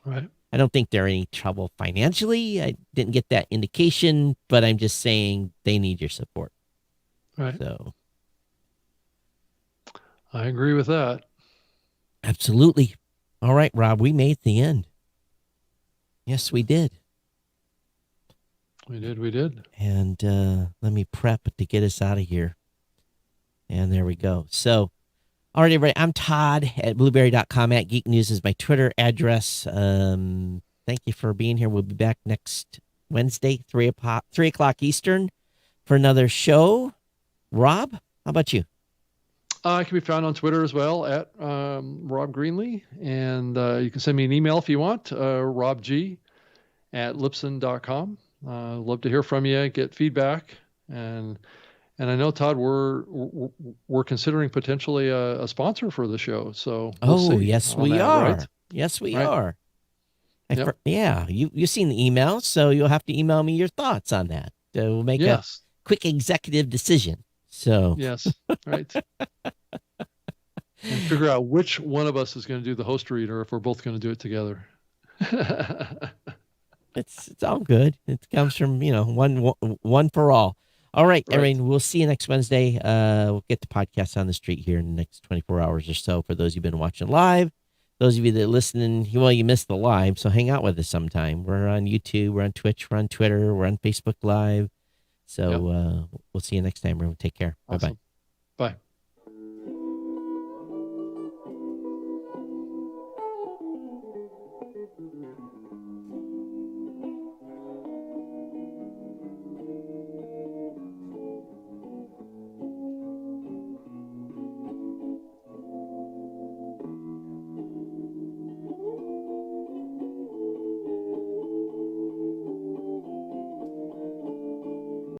right. I don't think they're in any trouble financially. I didn't get that indication, but I'm just saying they need your support. Right. So I agree with that. Absolutely. All right, Rob, we made the end. Yes, we did. We did. And let me prep to get us out of here. And there we go. So, all right, everybody, I'm Todd at blueberry.com. @Geek News is my Twitter address. Thank you for being here. We'll be back next Wednesday, 3 o'clock Eastern, for another show. Rob, how about you? I can be found on Twitter as well at Rob Greenlee. And you can send me an email if you want, robg@lipson.com. Love to hear from you, get feedback. And I know, Todd, we're considering potentially a sponsor for the show. So we'll see yes, on we that, are. right? Yes, we Right. are. Yep. Yeah, you've seen the email, so you'll have to email me your thoughts on that. We'll make a quick executive decision. So Yes, right. And figure out which one of us is going to do the host read, or if we're both going to do it together. it's all good. It comes from one for all. All right, Right. everyone. We'll see you next Wednesday. We'll get the podcast on the street here in the next 24 hours or so. For those who've been watching live, those of you that are listening, well, you missed the live, so hang out with us sometime. We're on YouTube, we're on Twitch, we're on Twitter, we're on Facebook Live. So we'll see you next time. Everyone, take care. Awesome. Bye-bye.